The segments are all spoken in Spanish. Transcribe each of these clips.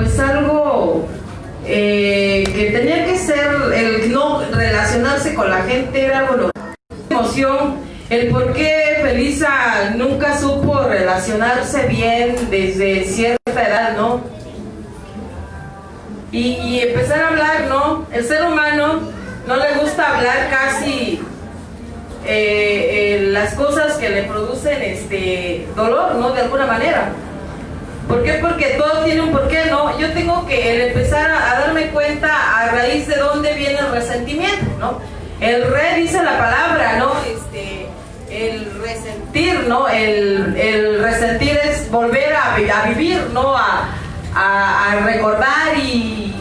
pues algo que tenía que ser, el no relacionarse con la gente era algo normal. Emoción, el por qué Felisa nunca supo relacionarse bien desde cierta edad, ¿no? Y empezar a hablar, ¿no? El ser humano no le gusta hablar casi las cosas que le producen dolor, ¿no? De alguna manera. ¿Por qué? Porque todo tiene un porqué, ¿no? Yo tengo que empezar a darme cuenta a raíz de dónde viene el resentimiento, ¿no? El dice la palabra, ¿no? El resentir, ¿no? El resentir es volver a vivir, ¿no? A recordar y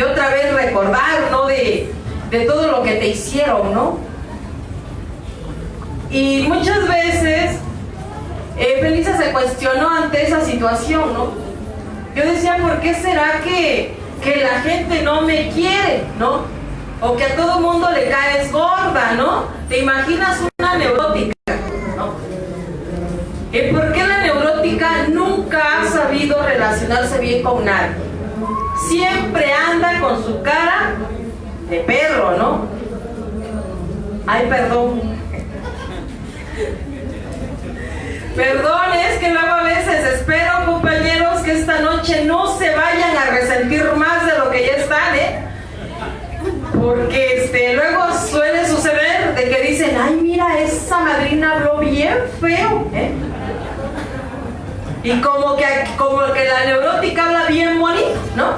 otra vez recordar, ¿no? De todo lo que te hicieron, ¿no? Y muchas veces Felisa se cuestionó ante esa situación, ¿no? Yo decía, ¿por qué será que la gente no me quiere, ¿no? O que a todo mundo le caes gorda, ¿no? ¿Te imaginas una neurótica, ¿no? ¿Y por qué la neurótica nunca ha sabido relacionarse bien con nadie? Siempre anda con su cara de perro, ¿no? Ay, perdón. Perdón, es que luego a veces espero, compañeros, que esta noche no se vayan a resentir más de lo que ya están, porque luego suele suceder de que dicen, ay, mira, esa madrina habló bien feo, y como que la neurótica habla bien bonito, ¿no?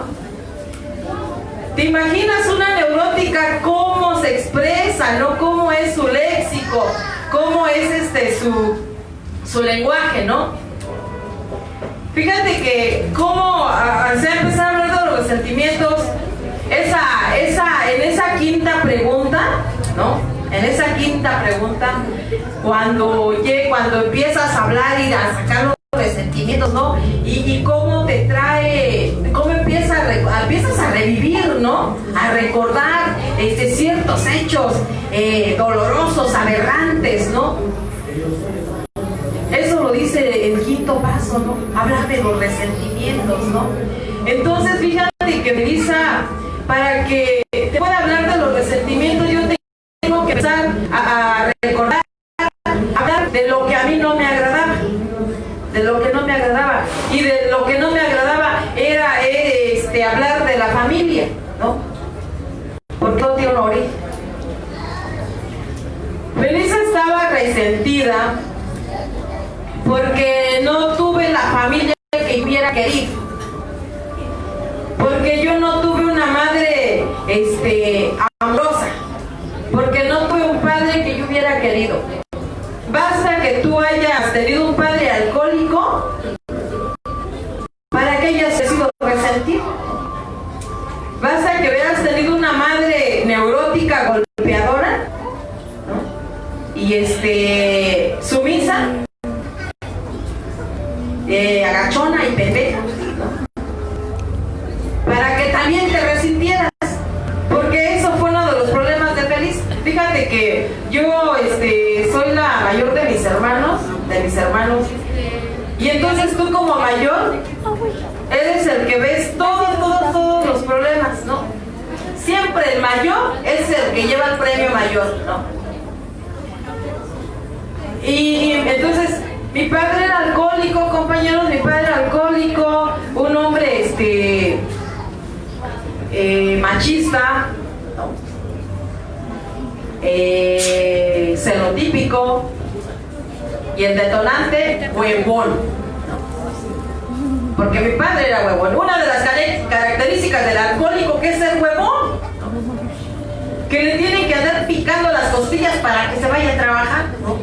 ¿Te imaginas una neurótica cómo se expresa, ¿no? Cómo es su léxico, cómo es su lenguaje, ¿no? Fíjate que cómo se ha empezado a hablar de los resentimientos, en esa quinta pregunta, ¿no? En esa quinta pregunta, cuando empiezas a hablar y a sacar los resentimientos, ¿no? Y cómo te trae, cómo empiezas a revivir, ¿no? A recordar ciertos hechos dolorosos, aberrantes, ¿no? Eso lo dice el quinto paso, ¿no? Hablar de los resentimientos, ¿no? Entonces, fíjate que Felisa, para que te pueda hablar de los resentimientos, yo tengo que empezar a recordar, hablar de lo que a mí no me agradaba, de lo que no me agradaba. Y de lo que no me agradaba era hablar de la familia, ¿no? Porque todo tiene un origen. Felisa estaba resentida porque no tuve la familia que hubiera querido, porque yo no tuve una madre amorosa, porque no tuve un padre que yo hubiera querido. Basta que tú hayas tenido un padre alcohólico para que hayas sido resentido. Basta que hubieras tenido una madre neurótica golpeadora, ¿no? Y sumisa, agachona y pendeja, ¿no? Para que también te resintieras, porque eso fue uno de los problemas de Felisa. Fíjate que yo soy la mayor de mis hermanos, y entonces tú como mayor eres el que ves todos los problemas, ¿no? Siempre el mayor es el que lleva el premio mayor, ¿no? Y entonces mi padre era alcohólico, compañeros, mi padre era alcohólico, un hombre machista, ¿no? Xenotípico, y el detonante, huevón, ¿no? Porque mi padre era huevón. Una de las características del alcohólico que es ser huevón, ¿no? Que le tienen que andar picando las costillas para que se vaya a trabajar, ¿no?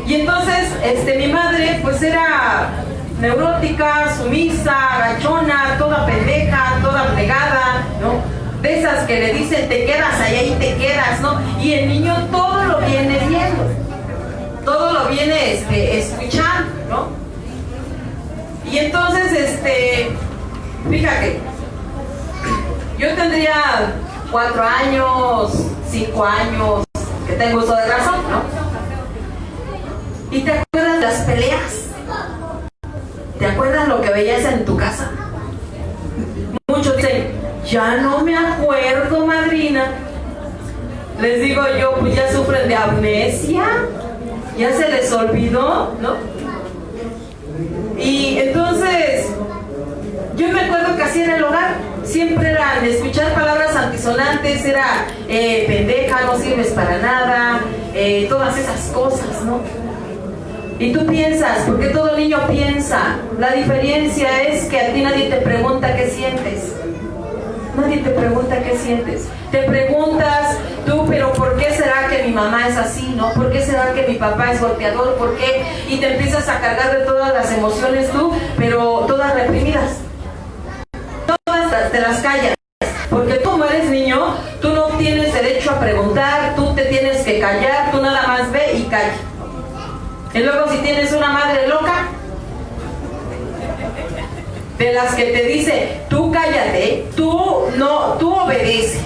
Y entonces mi madre pues era neurótica, sumisa, agachona, toda pendeja, toda plegada, ¿no? De esas que le dicen te quedas ahí y te quedas, ¿no? Y el niño todo lo viene viendo, todo lo viene escuchando, ¿no? Y entonces fíjate, yo tendría 4 años, 5 años, que tengo uso de razón, ¿no? ¿Y te acuerdas de las peleas? ¿Te acuerdas lo que veías en tu casa? Muchos dicen, ya no me acuerdo, madrina. Les digo yo, pues ya sufren de amnesia, ya se les olvidó, ¿no? Y entonces, yo me acuerdo que así en el hogar, siempre era de escuchar palabras antisonantes, era pendeja, no sirves para nada, todas esas cosas, ¿no? Y tú piensas, porque todo niño piensa, la diferencia es que a ti nadie te pregunta qué sientes. Nadie te pregunta qué sientes. Te preguntas tú, pero ¿por qué será que mi mamá es así, no? ¿Por qué será que mi papá es golpeador? ¿Por qué? Y te empiezas a cargar de todas las emociones tú, pero todas reprimidas. Todas te las callas. Porque tú como eres niño, tú no tienes derecho a preguntar, tú te tienes que callar, tú nada más ve y calla. Y luego si tienes una madre loca, de las que te dice, tú cállate, tú obedece.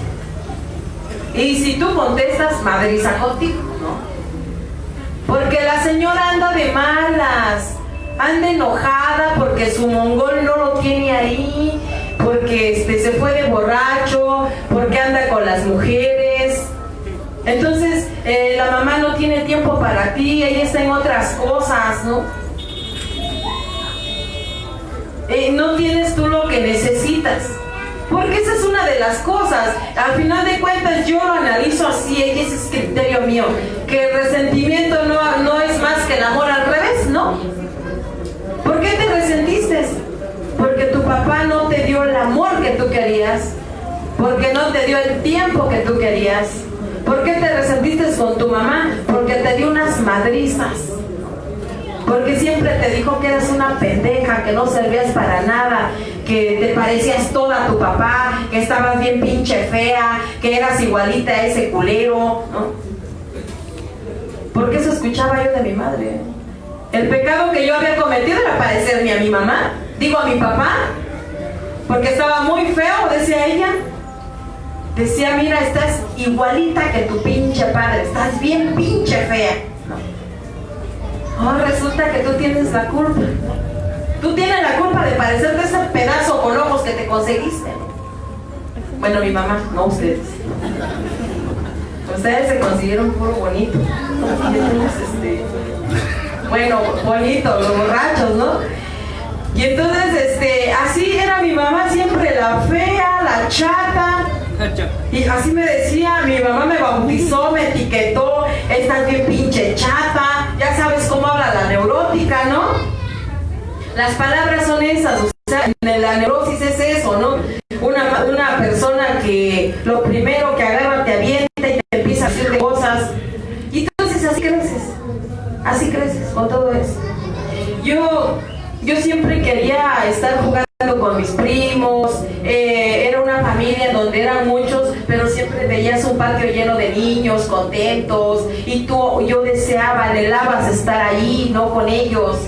Y si tú contestas, madriza contigo, ¿no? Porque la señora anda de malas, anda enojada porque su mongol no lo tiene ahí, porque se fue de borracho, porque anda con las mujeres. Entonces la mamá no tiene tiempo para ti, ella está en otras cosas, ¿no? No tienes tú lo que necesitas, porque esa es una de las cosas. Al final de cuentas yo lo analizo así, y ese es criterio mío, que el resentimiento no es más que el amor al revés, ¿no? ¿Por qué te resentiste? Porque tu papá no te dio el amor que tú querías, porque no te dio el tiempo que tú querías. ¿Por qué te resentiste con tu mamá? Porque te dio unas madrizas. Porque siempre te dijo que eras una pendeja, que no servías para nada, que te parecías toda a tu papá, que estabas bien pinche fea, que eras igualita a ese culero, ¿no? Porque eso escuchaba yo de mi madre. El pecado que yo había cometido era parecerme a mi mamá, digo a mi papá, porque estaba muy feo, decía ella. Decía, mira, estás igualita que tu pinche padre, estás bien pinche fea. Oh, resulta que tú tienes la culpa. Tú tienes la culpa de parecerte ese pedazo con ojos que te conseguiste. Bueno, mi mamá, no ustedes. Ustedes se consiguieron puro bonito. Bueno, bonito, los borrachos, ¿no? Y entonces, así era mi mamá, siempre la fea, la chata. Y así me decía, mi mamá me bautizó, me etiquetó, estás bien pinche chata, ya sabes cómo habla la neurótica, ¿no? Las palabras son esas, o sea, la neurosis es eso, ¿no? Una persona que lo primero que agarra te avienta y te empieza a decir cosas, y entonces así creces con todo eso. Yo siempre quería estar jugando con mis primos, era una familia donde eran muchos, pero siempre veías un patio lleno de niños contentos, y yo deseaba, anhelabas estar ahí, no con ellos.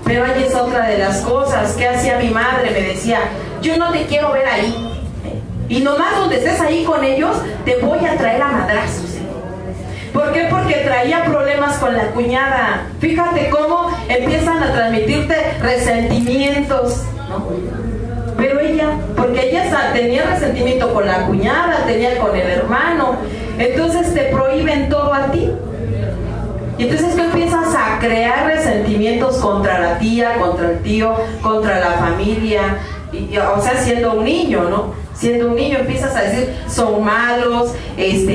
Pero ahí es otra de las cosas que hacía mi madre, me decía, yo no te quiero ver ahí, y nomás donde estés ahí con ellos, te voy a traer a madrazos. ¿Por qué? Porque traía problemas con la cuñada. Fíjate cómo empiezan a transmitirte resentimientos, ¿no? Pero porque ella tenía resentimiento con la cuñada, tenía con el hermano, entonces te prohíben todo a ti. Y entonces tú empiezas a crear resentimientos contra la tía, contra el tío, contra la familia, o sea, siendo un niño, ¿no? Siendo un niño empiezas a decir, son malos,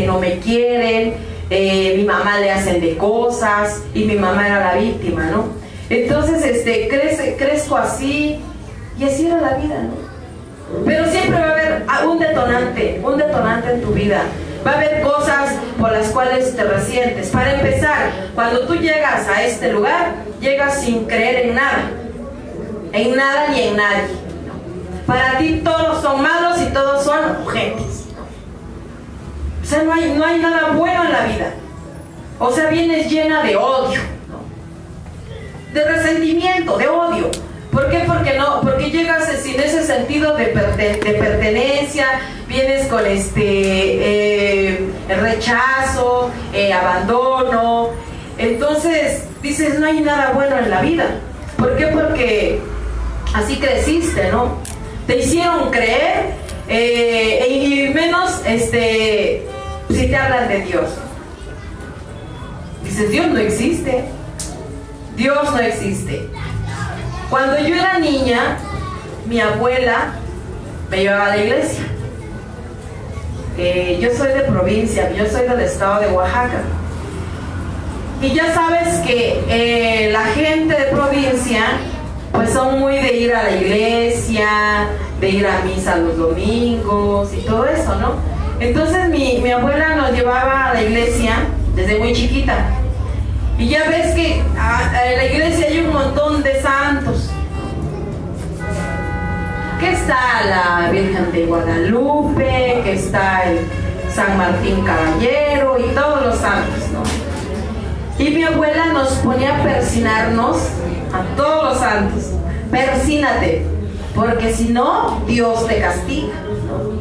no me quieren, mi mamá le hacen de cosas, y mi mamá era la víctima, ¿no? Entonces, crezco así, y así era la vida, ¿no? Pero siempre va a haber un detonante en tu vida. Va a haber cosas por las cuales te resientes. Para empezar, cuando tú llegas a este lugar, llegas sin creer en nada ni en nadie. Para ti todos son malos y todos son gentes. O sea, no hay nada bueno en la vida. O sea, vienes llena de odio, ¿no? De resentimiento, de odio. ¿Por qué? Porque llegas sin ese sentido de pertenencia, vienes con rechazo, abandono. Entonces dices, no hay nada bueno en la vida. ¿Por qué? Porque así creciste, ¿no? Te hicieron creer, y menos si te hablan de Dios. Dices, Dios no existe. Dios no existe. Cuando yo era niña, mi abuela me llevaba a la iglesia. Yo soy de provincia, yo soy del estado de Oaxaca. Y ya sabes que la gente de provincia pues son muy de ir a la iglesia, de ir a misa los domingos y todo eso, ¿no? Entonces mi abuela nos llevaba a la iglesia desde muy chiquita. Y ya ves que en la iglesia hay un montón de santos. Que está la Virgen de Guadalupe, que está el San Martín Caballero y todos los santos, ¿no? Y mi abuela nos ponía a persinarnos a todos los santos. Persínate, porque si no, Dios te castiga, ¿no?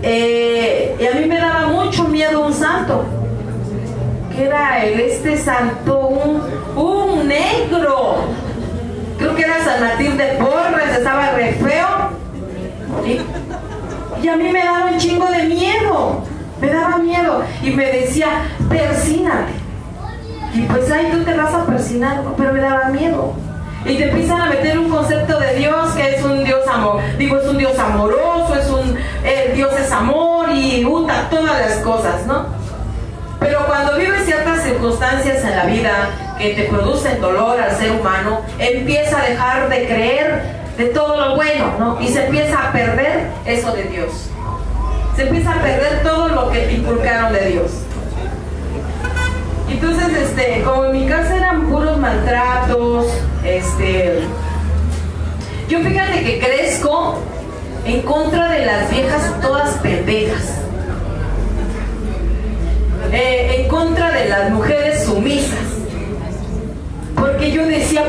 Y a mí me daba mucho miedo un santo, que era santo, un negro. Creo que era San Martín de Porres, estaba re feo. Y a mí me daba un chingo de miedo. Me daba miedo. Y me decía, persínate. Y pues ahí tú te vas a persinar, ¿no? Pero me daba miedo. Y te empiezan a meter un concepto de Dios que es un Dios amor. Digo, es un Dios amoroso, Dios es amor y todas las cosas, ¿no? Pero cuando vives ciertas circunstancias en la vida que te producen dolor al ser humano, empieza a dejar de creer de todo lo bueno, ¿no? Y se empieza a perder eso de Dios. Se empieza a perder todo lo que te inculcaron de Dios. Entonces, como en mi casa eran puros maltratos, yo fíjate que crezco en contra de las viejas todas pendejas. En contra de las mujeres sumisas. Porque yo decía,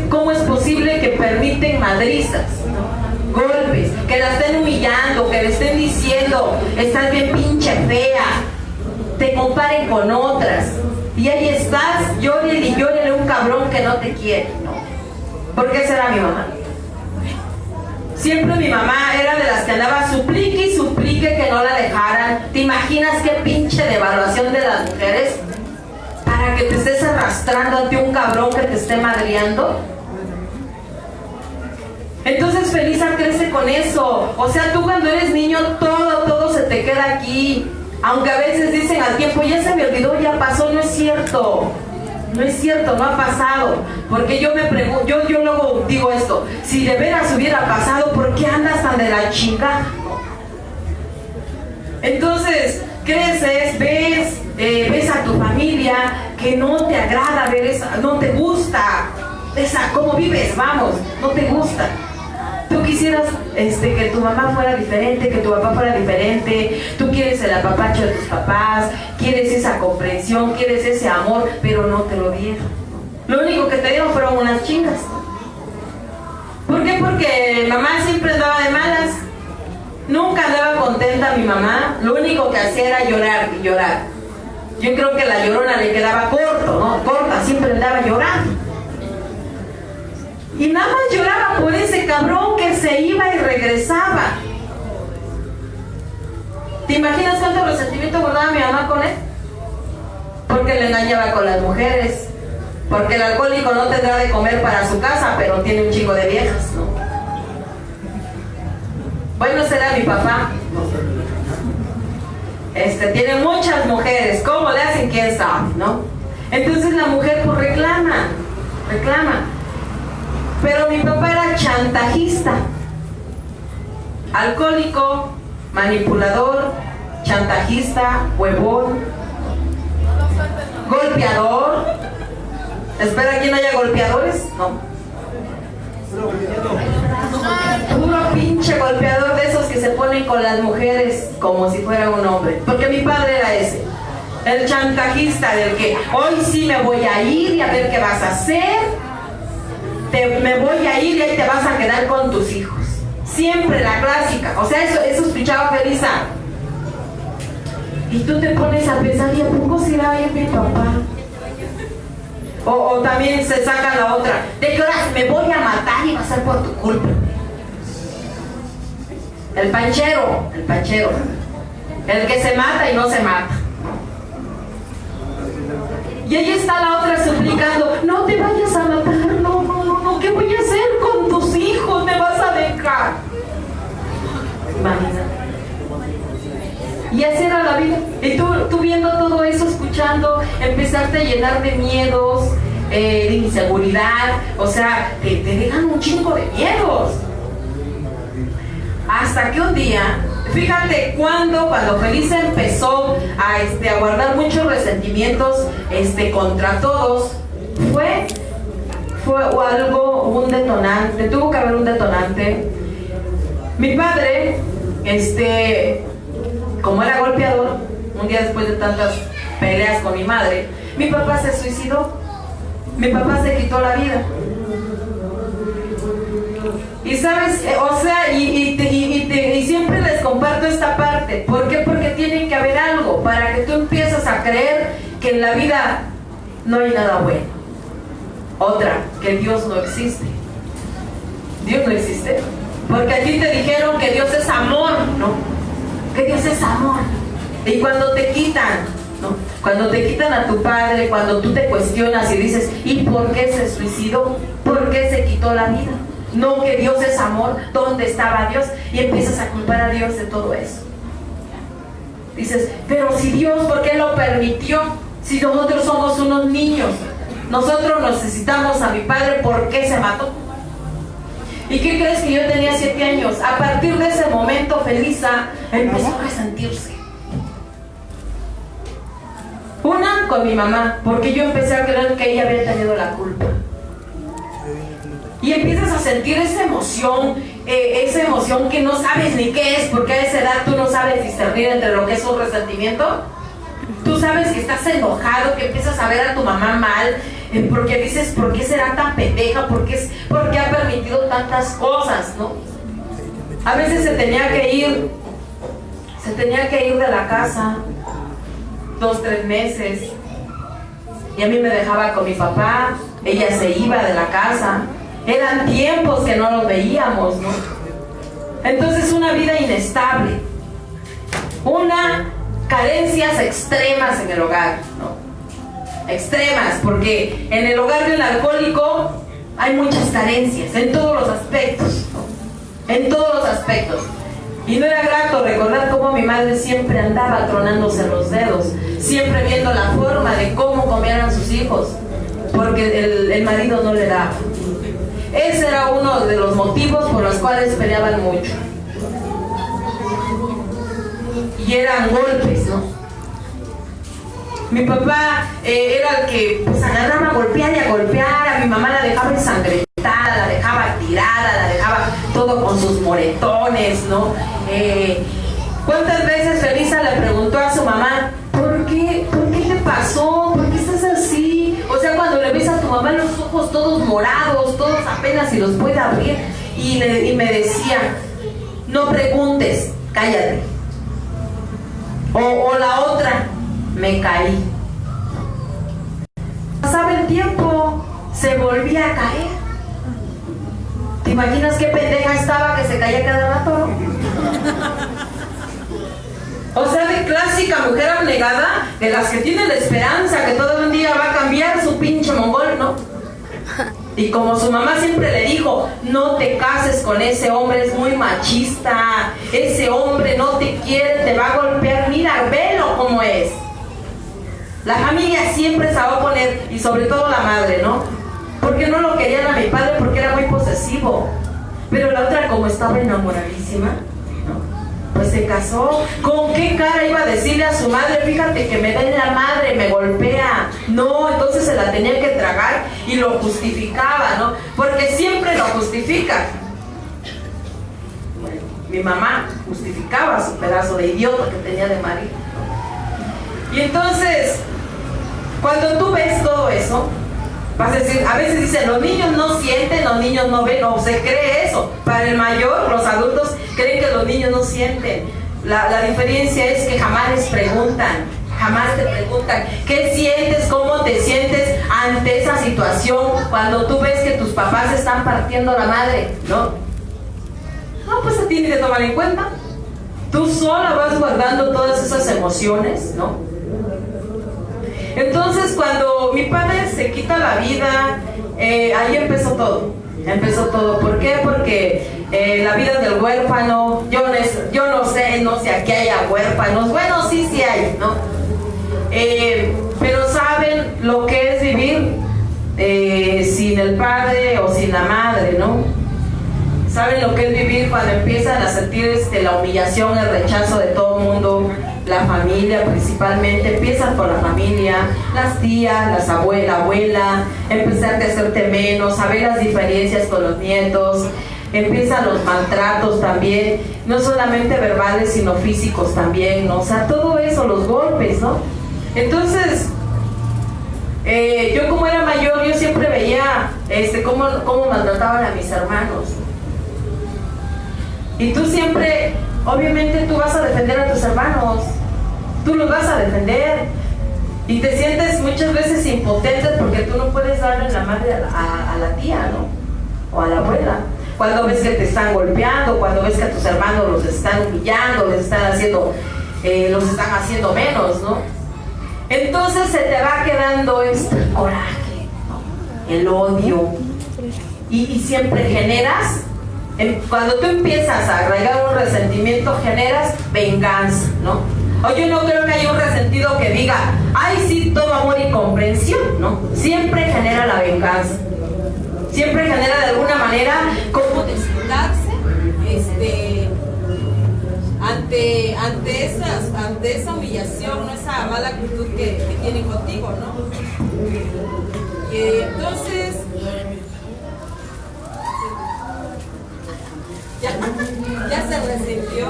¿cómo es posible que permiten madrizas, ¿no? Golpes, que la estén humillando, que le estén diciendo, estás bien pinche fea, te comparen con otras, y ahí estás, llórale y llórale a un cabrón que no te quiere, ¿no? Porque esa era mi mamá. Siempre mi mamá era de las que andaba suplique y suplique que no la dejaran. ¿Te imaginas qué pinche devaluación de las mujeres? Para que te estés arrastrando ante un cabrón que te esté madreando. Entonces Felisa crece con eso. O sea, tú cuando eres niño todo se te queda aquí. Aunque a veces dicen al tiempo, ya se me olvidó, ya pasó. No es cierto. No es cierto, no ha pasado. Porque yo me pregunto, yo luego digo esto, si de veras hubiera pasado, ¿por qué andas tan de la chinga? Entonces creces, ves a tu familia que no te agrada ver esa, no te gusta cómo vives, vamos, no te gusta. Tú quisieras que tu mamá fuera diferente, que tu papá fuera diferente, tú quieres el apapacho de tus papás, quieres esa comprensión, quieres ese amor, pero no te lo dieron. Lo único que te dieron fueron unas chingas. ¿Por qué? Porque mamá siempre andaba de malas. Nunca andaba contenta mi mamá, lo único que hacía era llorar y llorar. Yo creo que la llorona le quedaba corto, ¿no? Corta, siempre andaba llorando. Y nada más lloraba por ese cabrón que se iba y regresaba. ¿Te imaginas cuánto resentimiento guardaba mi mamá con él? Porque le engañaba con las mujeres. Porque el alcohólico no tendrá de comer para su casa, pero tiene un chingo de viejas, ¿no? Bueno, será mi papá. Tiene muchas mujeres. ¿Cómo le hacen? ¿Quién sabe? ¿No? Entonces la mujer pues reclama. Pero mi papá era chantajista, alcohólico, manipulador, chantajista, huevón, golpeador. ¿Espera que no haya golpeadores? No. Puro pinche golpeador de esos que se ponen con las mujeres como si fuera un hombre. Porque mi padre era ese, el chantajista del que hoy sí me voy a ir y a ver qué vas a hacer. Me voy a ir y ahí te vas a quedar con tus hijos. Siempre la clásica. O sea, eso escuchaba Felisa. Y tú te pones a pensar, ¿y a poco será bien mi papá? O también se saca la otra, ¿de qué horas me voy a matar y va a ser por tu culpa? El panchero, el que se mata y no se mata. Y ahí está la otra suplicando, no te vayas a matar, no, ¿qué voy a hacer con tus hijos? ¿Me vas a dejar? Imagínate. Y así era la vida. Y tú viendo todo eso, escuchando, empezarte a llenar de miedos, de inseguridad, o sea, te dejan un chingo de miedos. Hasta que un día, fíjate cuando Felisa empezó a guardar muchos resentimientos contra todos, fue algo, un detonante, tuvo que haber un detonante. Mi padre, como era golpeador, un día después de tantas peleas con mi madre, mi papá se suicidó, mi papá se quitó la vida. Y sabes, o sea, y siempre les comparto esta parte. ¿Por qué? Porque tiene que haber algo para que tú empieces a creer que en la vida no hay nada bueno. Otra, que Dios no existe. Dios no existe. Porque a ti te dijeron que Dios es amor, ¿no? Que Dios es amor. Y cuando te quitan, ¿no? Cuando te quitan a tu padre, cuando tú te cuestionas y dices, ¿y por qué se suicidó? ¿Por qué se quitó la vida? No, que Dios es amor, ¿dónde estaba Dios? Y empiezas a culpar a Dios de todo eso. Dices, pero si Dios, ¿por qué lo permitió? Si nosotros somos unos niños, nosotros necesitamos a mi padre, ¿por qué se mató? ¿Y qué crees? Que yo tenía 7 años. A partir de ese momento, Felisa empezó a resentirse. Una, con mi mamá, porque yo empecé a creer que ella había tenido la culpa. Y empiezas a sentir esa emoción que no sabes ni qué es, porque a esa edad tú no sabes discernir entre lo que es un resentimiento. Tú sabes que estás enojado, que empiezas a ver a tu mamá mal, porque dices, ¿por qué será tan pendeja? ¿Por qué ha permitido tantas cosas, no? A veces se tenía que ir de la casa 2, 3 meses, y a mí me dejaba con mi papá, ella se iba de la casa. Eran tiempos que no los veíamos, ¿no? Entonces una vida inestable, carencias extremas en el hogar, ¿no? Extremas, porque en el hogar del alcohólico hay muchas carencias, en todos los aspectos, ¿no? En todos los aspectos. Y no era grato recordar cómo mi madre siempre andaba tronándose los dedos, siempre viendo la forma de cómo comieran sus hijos, porque el marido no le daba. Ese era uno de los motivos por los cuales peleaban mucho. Y eran golpes, ¿no? Mi papá era el que pues agarraba a golpear y a golpear. A mi mamá la dejaba ensangrentada, la dejaba tirada, la dejaba todo con sus moretones, ¿no? ¿Cuántas veces Felisa le preguntó a su mamá, ¿por qué te pasó? ¿Por qué estás así? O sea, cuando le ves a tu mamá los ojos todos morados, todos apenas si los puede abrir, y me decía, no preguntes, cállate. O la otra, me caí. Pasaba el tiempo, se volvía a caer. ¿Te imaginas qué pendeja estaba que se caía cada rato, no? O sea, de clásica mujer abnegada, de las que tiene la esperanza que todo un día va a cambiar su pinche mongol, ¿no? Y como su mamá siempre le dijo, no te cases con ese hombre, es muy machista, ese hombre no te quiere, te va a golpear, mira, velo cómo es. La familia siempre se va a oponer, y sobre todo la madre, ¿no? Porque no lo querían a mi padre, porque era muy posesivo. Pero la otra, como estaba enamoradísima, ¿no? Pues se casó. ¿Con qué cara iba a decirle a su madre, fíjate que me da en la madre, me golpea? No, entonces se la tenía que tragar y lo justificaba, ¿no? Porque siempre lo justifica. Bueno, mi mamá justificaba su pedazo de idiota que tenía de marido. Y entonces, cuando tú ves todo eso, vas a decir, a veces dicen, los niños no sienten, los niños no ven, o se cree eso. Para el mayor, los adultos creen que los niños no sienten. La diferencia es que jamás les preguntan, Jamás te preguntan qué sientes, cómo te sientes ante esa situación cuando tú ves que tus papás están partiendo la madre, ¿no? No, pues a ti ni te toman en cuenta. Tú sola vas guardando todas esas emociones, ¿no? Entonces, cuando mi padre se quita la vida, ahí empezó todo. Empezó todo. ¿Por qué? Porque la vida del huérfano, yo no sé aquí haya huérfanos. Bueno, sí hay, ¿no? Pero saben lo que es vivir sin el padre o sin la madre, ¿no? Saben lo que es vivir cuando empiezan a sentir la humillación, el rechazo de todo el mundo, la familia principalmente. Empiezan por la familia, las tías, la abuela, empezar a hacerte menos, saber las diferencias con los nietos. Empiezan los maltratos también, no solamente verbales sino físicos también, ¿no? O sea, todo eso, los golpes, ¿no? Entonces, yo como era mayor, yo siempre veía cómo maltrataban a mis hermanos. Y tú siempre, obviamente tú vas a defender a tus hermanos, tú los vas a defender. Y te sientes muchas veces impotente porque tú no puedes darle la madre a la tía, ¿no? O a la abuela. Cuando ves que te están golpeando, cuando ves que a tus hermanos los están humillando, los están haciendo menos, ¿no? Entonces se te va quedando este coraje, ¿no? El odio. Y siempre generas, cuando tú empiezas a arraigar un resentimiento, generas venganza, ¿no? O yo no creo que haya un resentido que diga, ay, sí, todo amor y comprensión, ¿no? Siempre genera la venganza. Siempre genera de alguna manera cómo desquitarse ante esa humillación, ¿no? Esa mala actitud que tienen contigo, ¿no? Y entonces ya se resintió.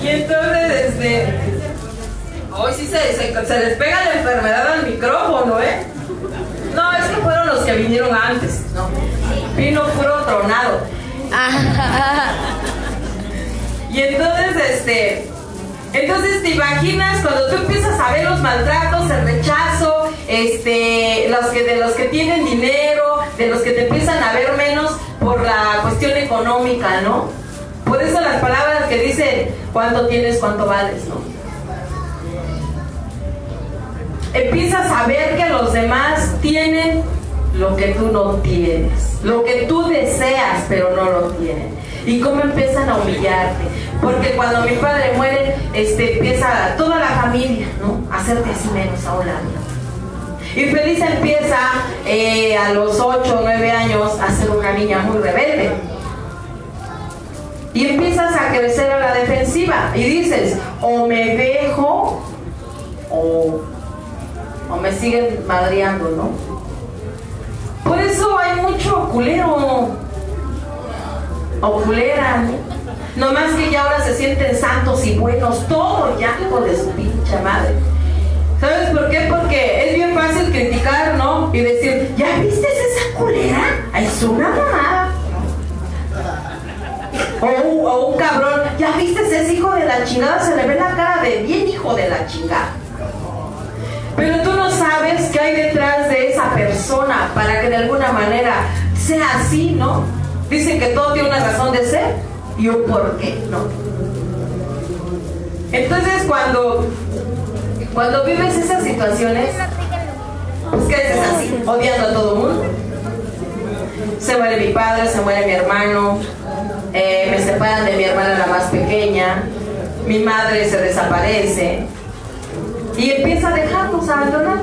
Y entonces hoy sí se les pega la enfermedad al micrófono, ¿eh? No, es que fueron los que vinieron antes, ¿no? Vino puro tronado. Y entonces te imaginas cuando tú empiezas a ver los maltratos, el rechazo, de los que tienen dinero, de los que te empiezan a ver menos por la cuestión económica, ¿no? Por eso las palabras que dicen cuánto tienes, cuánto vales, ¿no? Empiezas a ver que los demás tienen lo que tú no tienes, lo que tú deseas pero no lo tienen. Y cómo empiezan a humillarte, porque cuando mi padre muere, empieza toda la familia, ¿no? A hacerte así menos a un lado. Y Feliz empieza a los 8 o 9 años a ser una niña muy rebelde. Y empiezas a crecer a la defensiva y dices, o me dejo o me siguen madreando, ¿no? Por eso hay mucho culero o culera, ¿no? Nomás que ya ahora se sienten santos y buenos, todo ya hijo de su pinche madre. ¿Sabes por qué? Porque es bien fácil criticar, ¿no? Y decir, ¿ya viste esa culera? Es una mamada. O un cabrón, ¿ya viste ese hijo de la chingada? Se le ve la cara de bien hijo de la chingada. Pero tú no sabes qué hay detrás de esa persona para que de alguna manera sea así, ¿no? Dicen que todo tiene una razón de ser y un porqué, ¿no? Entonces cuando vives esas situaciones, pues ¿qué haces así? Odiando a todo el mundo. Se muere mi padre, se muere mi hermano, me separan de mi hermana la más pequeña, mi madre se desaparece y empieza a dejarnos, a abandonar.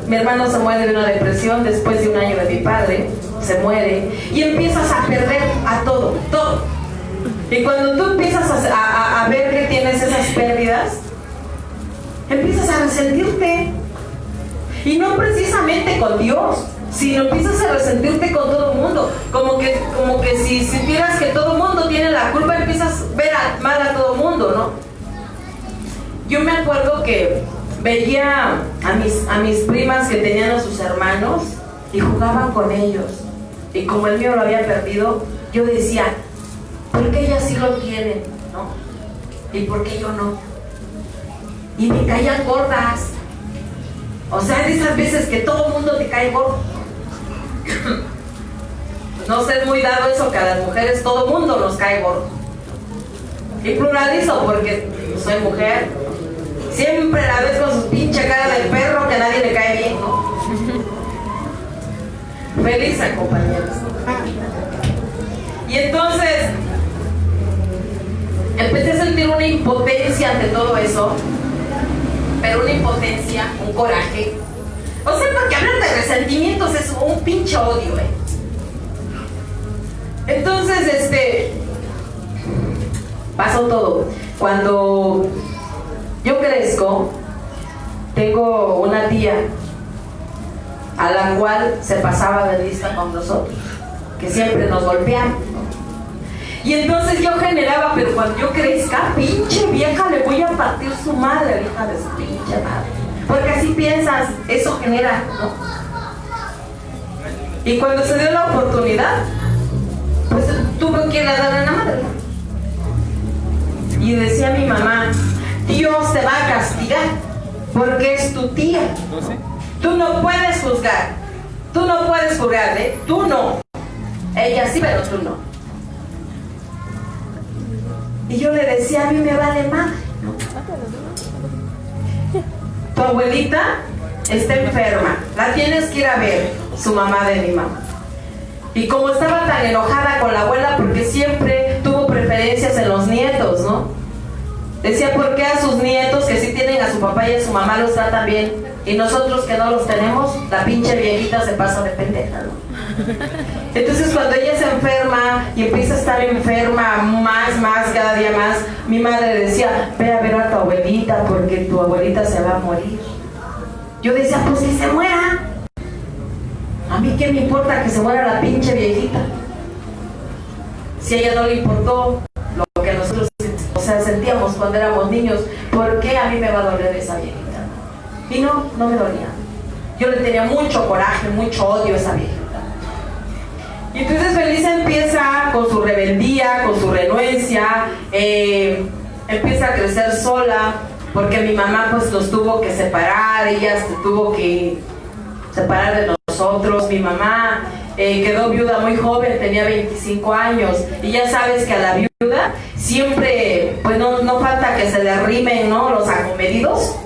Mi hermano se muere de una depresión después de un año de mi padre, se muere y empiezas a perder a todo. Y cuando tú empiezas a ver que tienes esas pérdidas, empiezas a resentirte. Y no precisamente con Dios, sino empiezas a resentirte con todo el mundo. Como que si supieras que todo el mundo tiene la culpa, empiezas a ver mal a todo el mundo, ¿no? Yo me acuerdo que veía a mis primas que tenían a sus hermanos y jugaban con ellos. Y como el mío lo había perdido, yo decía, ¿por qué ellas sí lo tienen, no? ¿Y por qué yo no? Y me caían gordas. O sea, de esas veces que todo el mundo te cae gordo. No sé, es muy dado eso que a las mujeres todo el mundo nos cae gordo. Y pluralizo porque soy mujer. Siempre la ves con su pinche cara de perro que a nadie le cae bien, ¿no? Feliz, compañeros. Y entonces empecé a sentir una impotencia ante todo eso. Pero una impotencia, un coraje. O sea, porque hablar de resentimientos es un pinche odio, Entonces, pasó todo. Cuando yo crezco, tengo una tía a la cual se pasaba de lista con nosotros, que siempre nos golpeaba. Y entonces yo generaba, pero cuando yo crezca, pinche vieja, le voy a partir su madre, hija de su pinche madre. Porque así piensas, eso genera, ¿no? Y cuando se dio la oportunidad, pues tuve que ir a darle a la madre. Y decía mi mamá, Dios te va a castigar, porque es tu tía. Tú no puedes juzgar. Tú no puedes juzgar, Tú no. Ella sí, pero tú no. Y yo le decía, a mí me vale madre, ¿no? Tu abuelita está enferma, la tienes que ir a ver, su mamá de mi mamá. Y como estaba tan enojada con la abuela porque siempre tuvo preferencias en los nietos, ¿no? Decía, ¿por qué a sus nietos que sí tienen a su papá y a su mamá los tratan bien? Y nosotros que no los tenemos, la pinche viejita se pasa de pendeja, ¿no? Entonces cuando ella se enferma y empieza a estar enferma más, cada día más, mi madre decía, ve a ver a tu abuelita porque tu abuelita se va a morir. Yo decía, pues que se muera. A mí qué me importa que se muera la pinche viejita. Si a ella no le importó lo que nosotros, sentíamos cuando éramos niños, ¿por qué a mí me va a doler esa viejita? Y no me dolía. Yo le tenía mucho coraje, mucho odio a esa viejita. Y entonces Felisa empieza con su rebeldía, con su renuencia, empieza a crecer sola, porque mi mamá pues nos tuvo que separar, ella se tuvo que separar de nosotros. Mi mamá quedó viuda muy joven, tenía 25 años, y ya sabes que a la viuda siempre, pues no falta que se le arrimen, ¿no? Los acomedidos.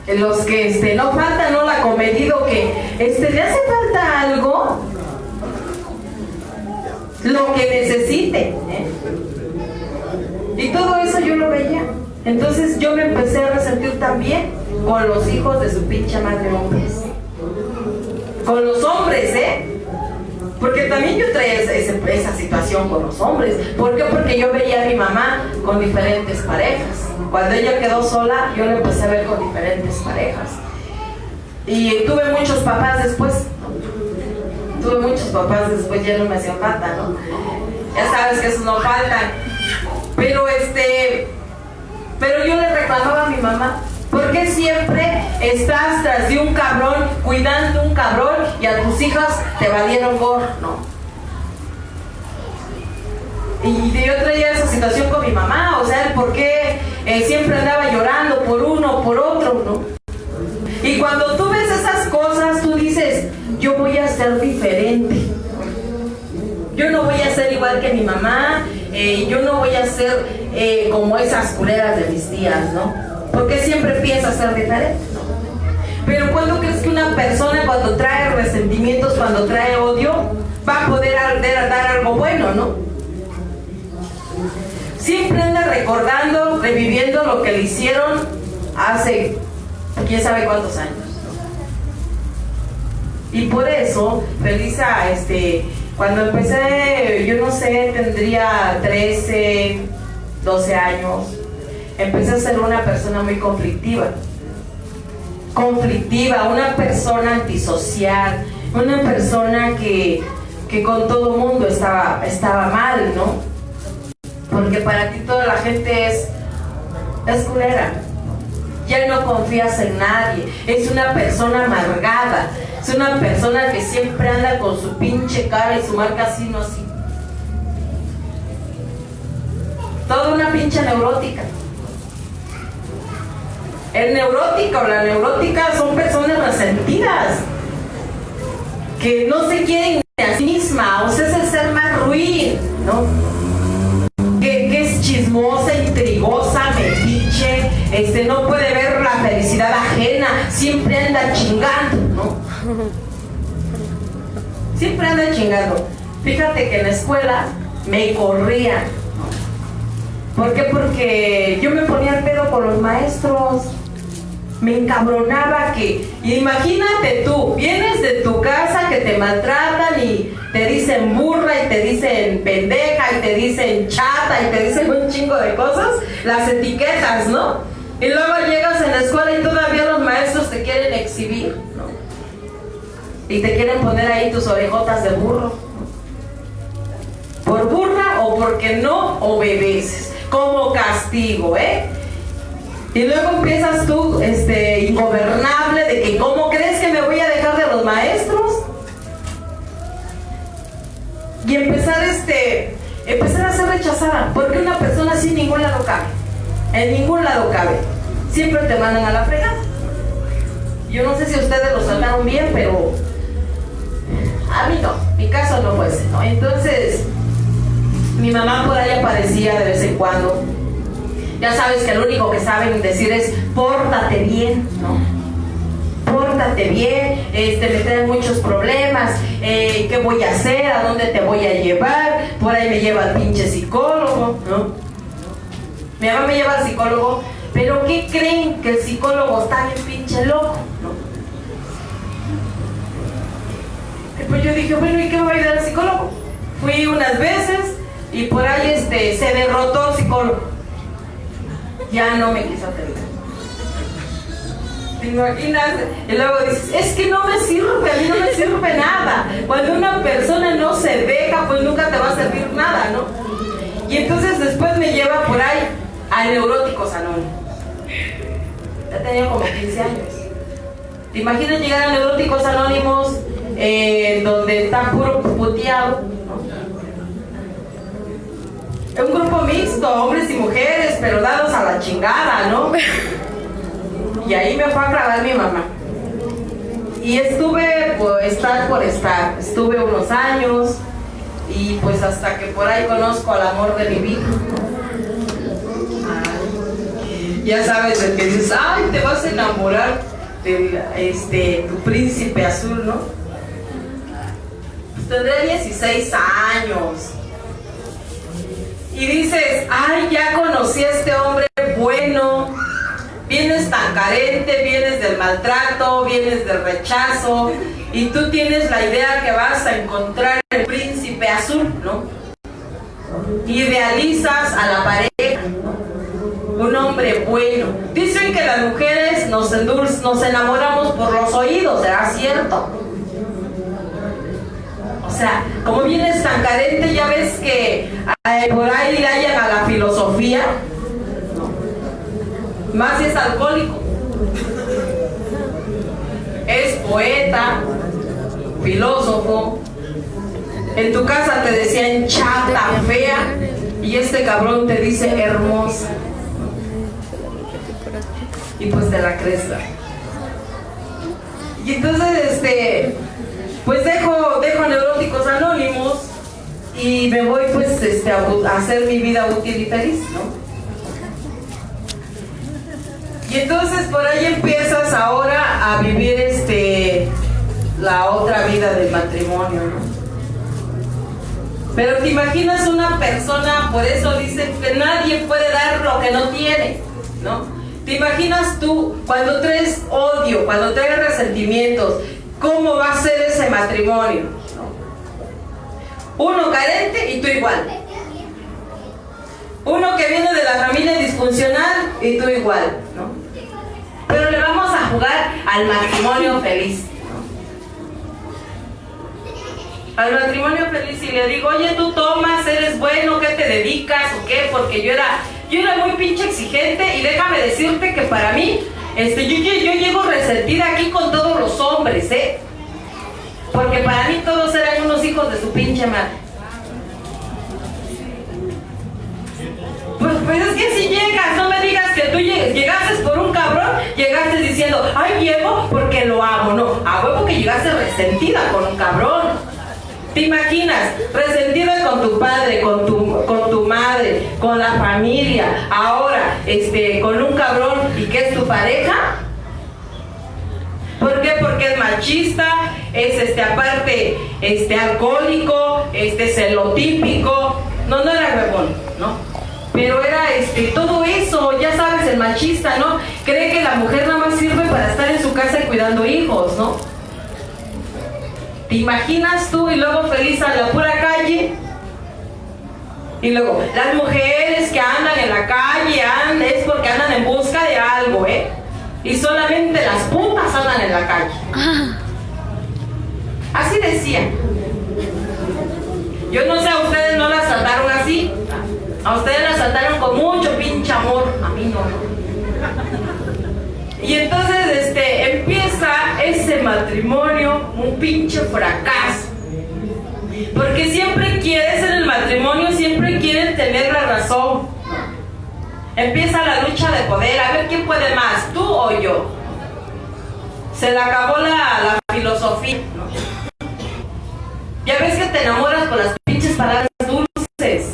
Los que no falta, ¿no? El acomedido que le hace falta algo, lo que necesite, Y todo eso yo lo veía. Entonces yo me empecé a resentir también con los hijos de su pinche madre hombres. Con los hombres, Porque también yo traía esa situación con los hombres. ¿Por qué? Porque yo veía a mi mamá con diferentes parejas. Cuando ella quedó sola, yo la empecé a ver con diferentes parejas. Y tuve muchos papás después. Ya no me hacían falta, ¿no? Ya sabes que esos no faltan. Pero yo le reclamaba a mi mamá, ¿por qué siempre estás tras de un cabrón, cuidando un cabrón, y a tus hijas te valieron gorro? No. Y yo traía esa situación con mi mamá, o sea, ¿por qué siempre andaba llorando por uno, por otro, no? Y cuando tú ves esas cosas, tú dices, yo voy a ser diferente. Yo no voy a ser igual que mi mamá, yo no voy a ser como esas culeras de mis tías, ¿no? Porque siempre piensas ser diferente, ¿no? Pero ¿cuándo crees que una persona, cuando trae resentimientos, cuando trae odio, va a poder dar algo bueno, ¿no? Siempre anda recordando, reviviendo lo que le hicieron hace quién sabe cuántos años. Y por eso, Felisa, cuando empecé, yo no sé, tendría 13, 12 años, empecé a ser una persona muy conflictiva, una persona antisocial, una persona que con todo mundo estaba mal, ¿no? Porque para ti toda la gente es culera. Ya no confías en nadie, es una persona amargada, es una persona que siempre anda con su pinche cara y su marca así, no así. Toda una pinche neurótica. El neurótico o la neurótica son personas resentidas, que no se quieren ni a sí misma, o sea, es el ser más ruin, ¿no? Que es chismosa, intrigosa, metiche, no puede ver la felicidad ajena, siempre anda chingando, ¿no? Siempre anda chingando. Fíjate que en la escuela me corrían, ¿no? ¿Por qué? Porque yo me ponía al pedo con los maestros. Me encabronaba que... Imagínate tú, vienes de tu casa que te maltratan y te dicen burra y te dicen pendeja y te dicen chata y te dicen un chingo de cosas, las etiquetas, ¿no? Y luego llegas en la escuela y todavía los maestros te quieren exhibir, ¿no? Y te quieren poner ahí tus orejotas de burro, ¿no? Por burra o porque no obedeces, como castigo, ¿eh? Y luego empiezas tú, ingobernable, de que ¿cómo crees que me voy a dejar de los maestros? Y empezar a ser rechazada, porque una persona así en ningún lado cabe. En ningún lado cabe. Siempre te mandan a la fregada. Yo no sé si ustedes lo saltaron bien, pero a mí no, mi caso no fue ese, ¿no? Entonces, mi mamá por ahí aparecía de vez en cuando. Ya sabes que lo único que saben decir es pórtate bien, ¿no? Pórtate bien, me traen muchos problemas, ¿qué voy a hacer? ¿A dónde te voy a llevar? Por ahí me lleva el pinche psicólogo, ¿no? Mi mamá me lleva al psicólogo, pero ¿qué creen? Que el psicólogo está bien pinche loco, ¿no? Y pues yo dije, bueno, ¿y qué me va a ayudar el psicólogo? Fui unas veces y por ahí se derrotó el psicólogo. Ya no me quiso atender. ¿Te imaginas? Y luego dices, es que no me sirve, a mí no me sirve nada. Cuando una persona no se deja, pues nunca te va a servir nada, ¿no? Y entonces después me lleva por ahí a Neuróticos Anónimos. Ya tenía como 15 años. ¿Te imaginas llegar a Neuróticos Anónimos donde está puro puteado, ¿no? Es un grupo mixto, hombres y mujeres, pero dados a la chingada, ¿no? Y ahí me fue a grabar mi mamá. Y estuve, pues, estuve unos años, y pues hasta que por ahí conozco al amor de mi vida. Ya sabes, el que dices, ay, te vas a enamorar de tu príncipe azul, ¿no? Pues tendré 16 años. Y dices, ay, ya conocí a este hombre bueno. Vienes tan carente, vienes del maltrato, vienes del rechazo, y tú tienes la idea que vas a encontrar el príncipe azul, ¿no? Idealizas a la pareja, ¿no? Un hombre bueno. Dicen que las mujeres nos enamoramos por los oídos, ¿será cierto? O sea, como vienes tan carente, ya ves que por ahí le hayan a la filosofía, más si es alcohólico, es poeta, filósofo. En tu casa te decían chata, fea, y este cabrón te dice hermosa, y pues te la crees. Y entonces pues dejo Neuróticos Anónimos y me voy pues a hacer mi vida útil y feliz, ¿no? Y entonces por ahí empiezas ahora a vivir la otra vida del matrimonio, ¿no? Pero te imaginas una persona, por eso dicen que nadie puede dar lo que no tiene, ¿no? Te imaginas tú cuando traes odio, cuando traes resentimientos, ¿cómo va a ser ese matrimonio? Uno carente y tú igual. Uno que viene de la familia disfuncional y tú igual, ¿no? Pero le vamos a jugar al matrimonio feliz, ¿no? Al matrimonio feliz, y le digo, oye, tú tomas, eres bueno, ¿qué te dedicas o qué? Porque yo era muy pinche exigente, y déjame decirte que para mí, yo llego resentida aquí con todos los hombres, porque para mí todos eran unos hijos de su pinche madre. Pues es que si llegas, no me digas que tú llegaste por un cabrón, llegaste diciendo, ay, llego porque lo amo. No, a huevo que llegaste resentida con un cabrón. ¿Te imaginas? Resentida con tu padre, con tu madre, con la familia, ahora, con un cabrón y que es tu pareja. ¿Por qué? Porque es machista, es aparte, alcohólico, celotípico. No era huevón, ¿no? Pero era todo eso, ya sabes, el machista, ¿no? Cree que la mujer nada más sirve para estar en su casa y cuidando hijos, ¿no? ¿Te imaginas tú y luego feliz a la pura calle? Y luego, las mujeres que andan en la calle es porque andan en busca de algo, ¿eh? Y solamente las putas andan en la calle. Así decía. Yo no sé, a ustedes no las trataron así. A ustedes las trataron con mucho pinche amor. A mí no. Y entonces empieza ese matrimonio un pinche fracaso. Porque siempre quieres en el matrimonio, siempre quieren tener la razón. Empieza la lucha de poder, a ver quién puede más, tú o yo. Se le acabó la filosofía, ¿no? Ya ves que te enamoras con las pinches palabras dulces.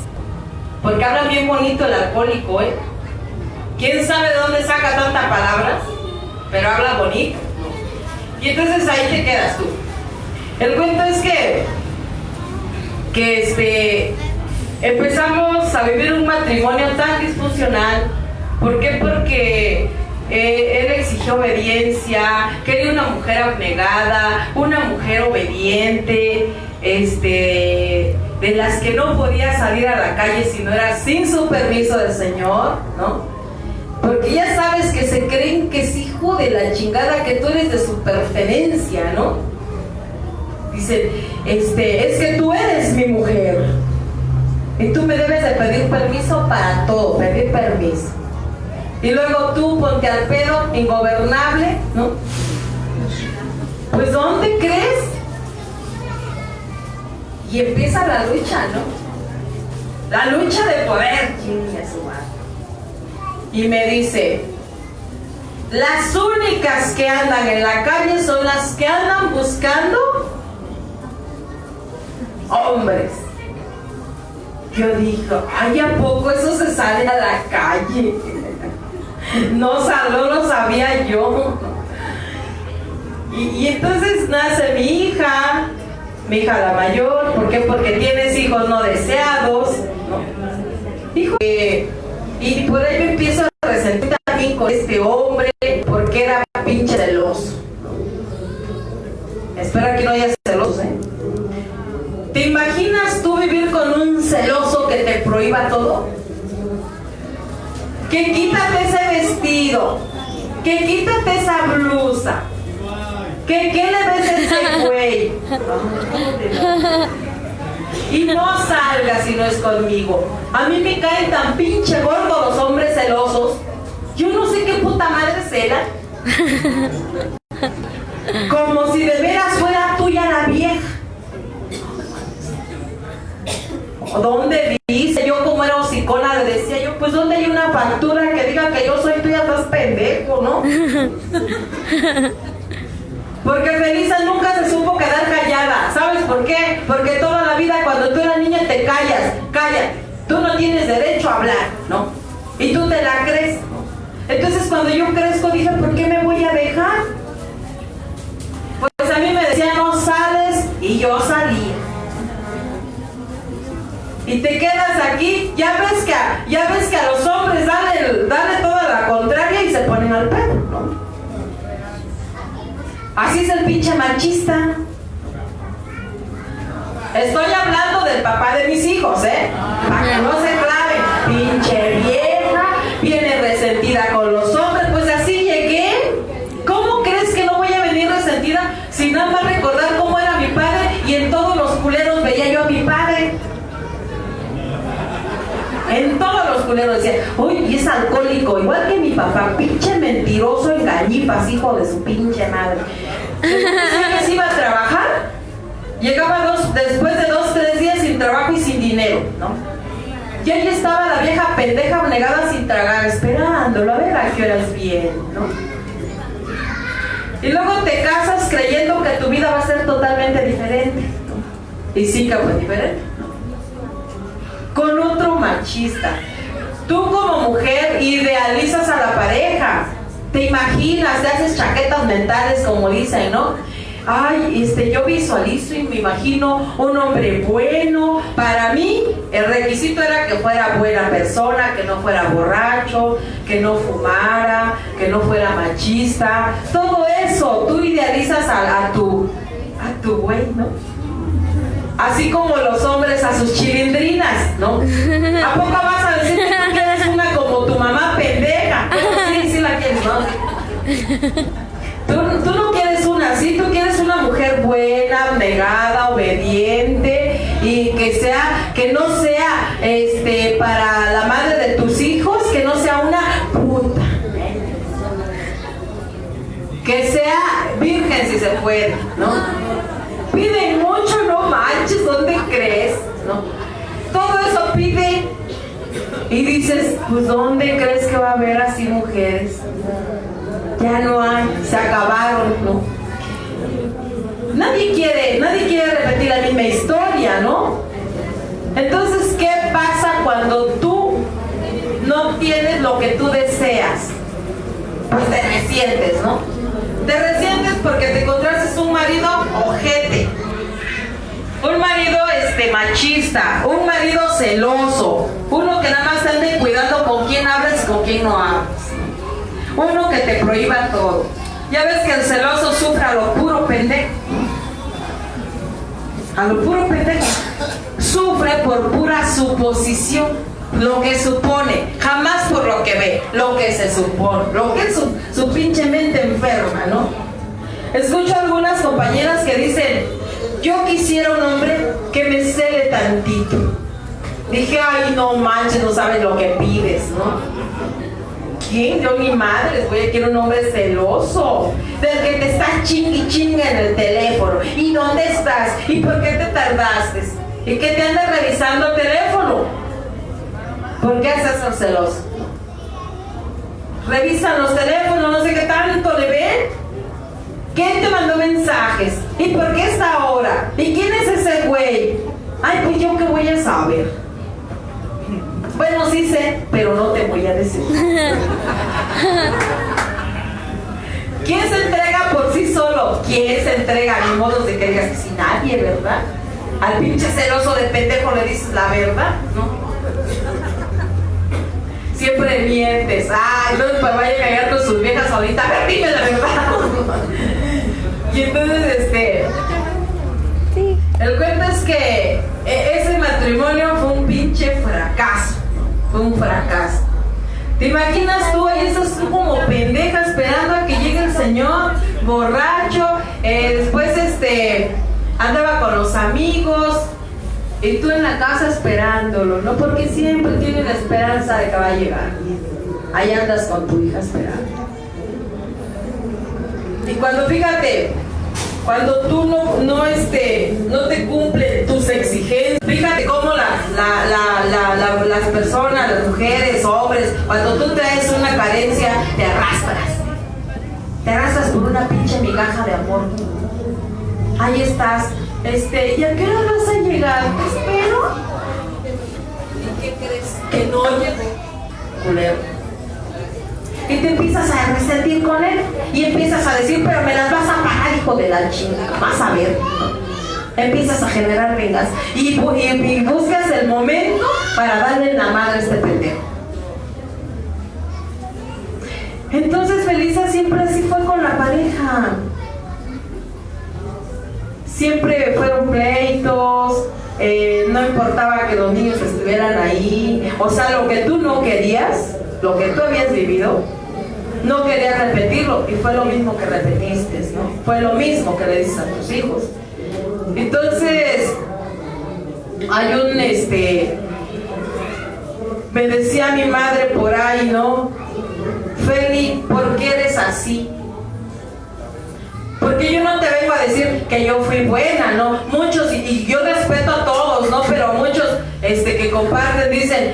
Porque habla bien bonito el alcohólico, ¿eh? ¿Quién sabe de dónde saca tantas palabras? Pero habla bonito. Y entonces ahí te quedas tú. El cuento es que empezamos a vivir un matrimonio tan disfuncional. ¿Por qué? Porque él exigió obediencia, quería una mujer abnegada, una mujer obediente, de las que no podía salir a la calle si no era sin su permiso del Señor, ¿no? Porque ya sabes que se creen que es hijo de la chingada, que tú eres de su pertenencia, ¿no? Dicen, es que tú eres mi mujer y tú me debes de pedir permiso para todo, pedir permiso. Y luego tú ponte al pedo, ingobernable, ¿no? Pues ¿dónde crees? Y empieza la lucha, ¿no? La lucha de poder, chingue su madre. Y me dice, las únicas que andan en la calle son las que andan buscando hombres. Yo dije, ay, ¿a poco eso se sale a la calle? No lo sabía yo. Y entonces nace mi hija la mayor. ¿Por qué? Porque tienes hijos no deseados, ¿no? Hijo, y por ahí me empiezo a resentir también con este hombre, porque era pinche celoso. Espero que no haya celosos, ¿eh? ¿Te imaginas tú vivir con un celoso que te prohíba todo? Que quítate ese vestido, que quítate esa blusa, que qué le ves a ese güey. Y no salgas si no es conmigo. A mí me caen tan pinche gordos los hombres celosos. Yo no sé qué puta madre será. Como si de veras fuera tuya la vieja. ¿Dónde dice? Yo como era hocicona le decía yo, pues ¿dónde hay una factura que diga que yo soy tuya? Estás pendejo, ¿no? Porque Felisa nunca se supo quedar callada. ¿Sabes por qué? Porque toda la vida cuando tú eras niña te callas. Tú no tienes derecho a hablar, ¿no? Y tú te la crees, ¿no? Entonces cuando yo crezco dije, ¿por qué me voy a dejar? Pues a mí me decían, no sales, y yo salía. Y te quedas aquí, ya ves que a los hombres dale toda la contraria y se ponen al pedo, ¿no? Así es el pinche machista. Estoy hablando del papá de mis hijos, ¿eh? Para que no se claven. Pinche vieja, viene resentida con los hombres. Pues así llegué. ¿Cómo crees que no voy a venir resentida si nada más recordar cómo era mi padre y en todos los culeros veía yo a mi padre? En todos los culeros decía, uy, y es alcohólico, igual que mi papá, pinche mentiroso, engañipas, hijo de su pinche madre. Entonces se iba a trabajar, llegaba después de 2-3 días sin trabajo y sin dinero, ¿no? Y ahí estaba la vieja pendeja negada sin tragar, esperándolo, a ver a qué horas viene, ¿no? Y luego te casas creyendo que tu vida va a ser totalmente diferente, ¿no? Y sí que fue diferente, ¿no? Con otro machista. Tú como mujer idealizas a la pareja, te imaginas, te haces chaquetas mentales como dicen, ¿no? Ay, yo visualizo y me imagino un hombre bueno. Para mí, el requisito era que fuera buena persona, que no fuera borracho, que no fumara, que no fuera machista. Todo eso, tú idealizas a tu güey, ¿no? Así como los hombres a sus chilindrinas, ¿no? ¿A poco vas a decir que tú quieres una como tu mamá pendeja? Sí, sí la quieres, ¿no? Tú no quieres una así, tú quieres una mujer buena, abnegada, obediente y que no sea para la madre de tus hijos, que no sea una puta. Que sea virgen si se puede, ¿no? Piden mucho, no manches, ¿dónde crees? ¿No? Todo eso pide y dices, pues ¿dónde crees que va a haber así mujeres? Ya no hay, se acabaron, ¿no? Nadie quiere repetir la misma historia, ¿no? Entonces, ¿qué pasa cuando tú no tienes lo que tú deseas? Pues te resientes, ¿no? Te resientes porque te encontraste un marido ojete, un marido machista, un marido celoso, uno que nada más te ande cuidando con quién hablas y con quién no hablas. Uno que te prohíba todo. Ya ves que el celoso sufre a lo puro pendejo. A lo puro pendejo. Sufre por pura suposición. Lo que supone. Jamás por lo que ve. Lo que se supone. Lo que es su pinche mente enferma, ¿no? Escucho a algunas compañeras que dicen: yo quisiera un hombre que me cele tantito. Dije: ay, no manches, no sabes lo que pides, ¿no? ¿Quién? Yo ni madre, quiero un hombre celoso, del que te estás chingue en el teléfono. ¿Y dónde estás? ¿Y por qué te tardaste? ¿Y que te andas revisando el teléfono? ¿Por qué haces el celoso? Revisan los teléfonos, no sé qué tanto le ven. ¿Quién te mandó mensajes? ¿Y por qué esta ahora? ¿Y quién es ese güey? Ay, pues yo qué voy a saber. Bueno, sí sé, pero no te voy a decir. ¿Quién se entrega por sí solo? ¿Quién se entrega? Ni modo de que digas que si nadie, ¿verdad? Al pinche celoso de pendejo le dices la verdad, ¿no? Siempre mientes. Ay, entonces para vaya a llegar con sus viejas ahorita. A ver, dime la verdad. Y entonces, sí. El cuento es que ese matrimonio fue un pinche fracaso. Fue un fracaso. ¿Te imaginas tú? Ahí estás tú como pendeja esperando a que llegue el señor borracho. Después andaba con los amigos y tú en la casa esperándolo, ¿no? Porque siempre tienes la esperanza de que va a llegar. Ahí andas con tu hija esperando. Y cuando, fíjate, cuando tú no te cumplen tus exigencias, fíjate cómo las personas, las mujeres, hombres, cuando tú traes una carencia, te arrastras por una pinche migaja de amor. Ahí estás, ¿y a qué hora vas a llegar? Te espero. ¿Y qué crees? Que no llegó, culero. Y te empiezas a resentir con él y empiezas a decir: pero me las vas a pagar, hijo de la chingada, vas a ver. Empiezas a generar vengas y buscas el momento para darle la madre a este pendejo. Entonces Felisa siempre así fue con la pareja. Siempre fueron pleitos, no importaba que los niños estuvieran ahí. O sea, lo que tú no querías, lo que tú habías vivido, no querías repetirlo, y fue lo mismo que repetiste, ¿no? Fue lo mismo que le dices a tus hijos. Entonces, hay me decía mi madre por ahí, ¿no? Feli, ¿por qué eres así? Porque yo no te vengo a decir que yo fui buena, ¿no? Muchos, y yo respeto a todos, ¿no? Pero muchos que comparten, dicen,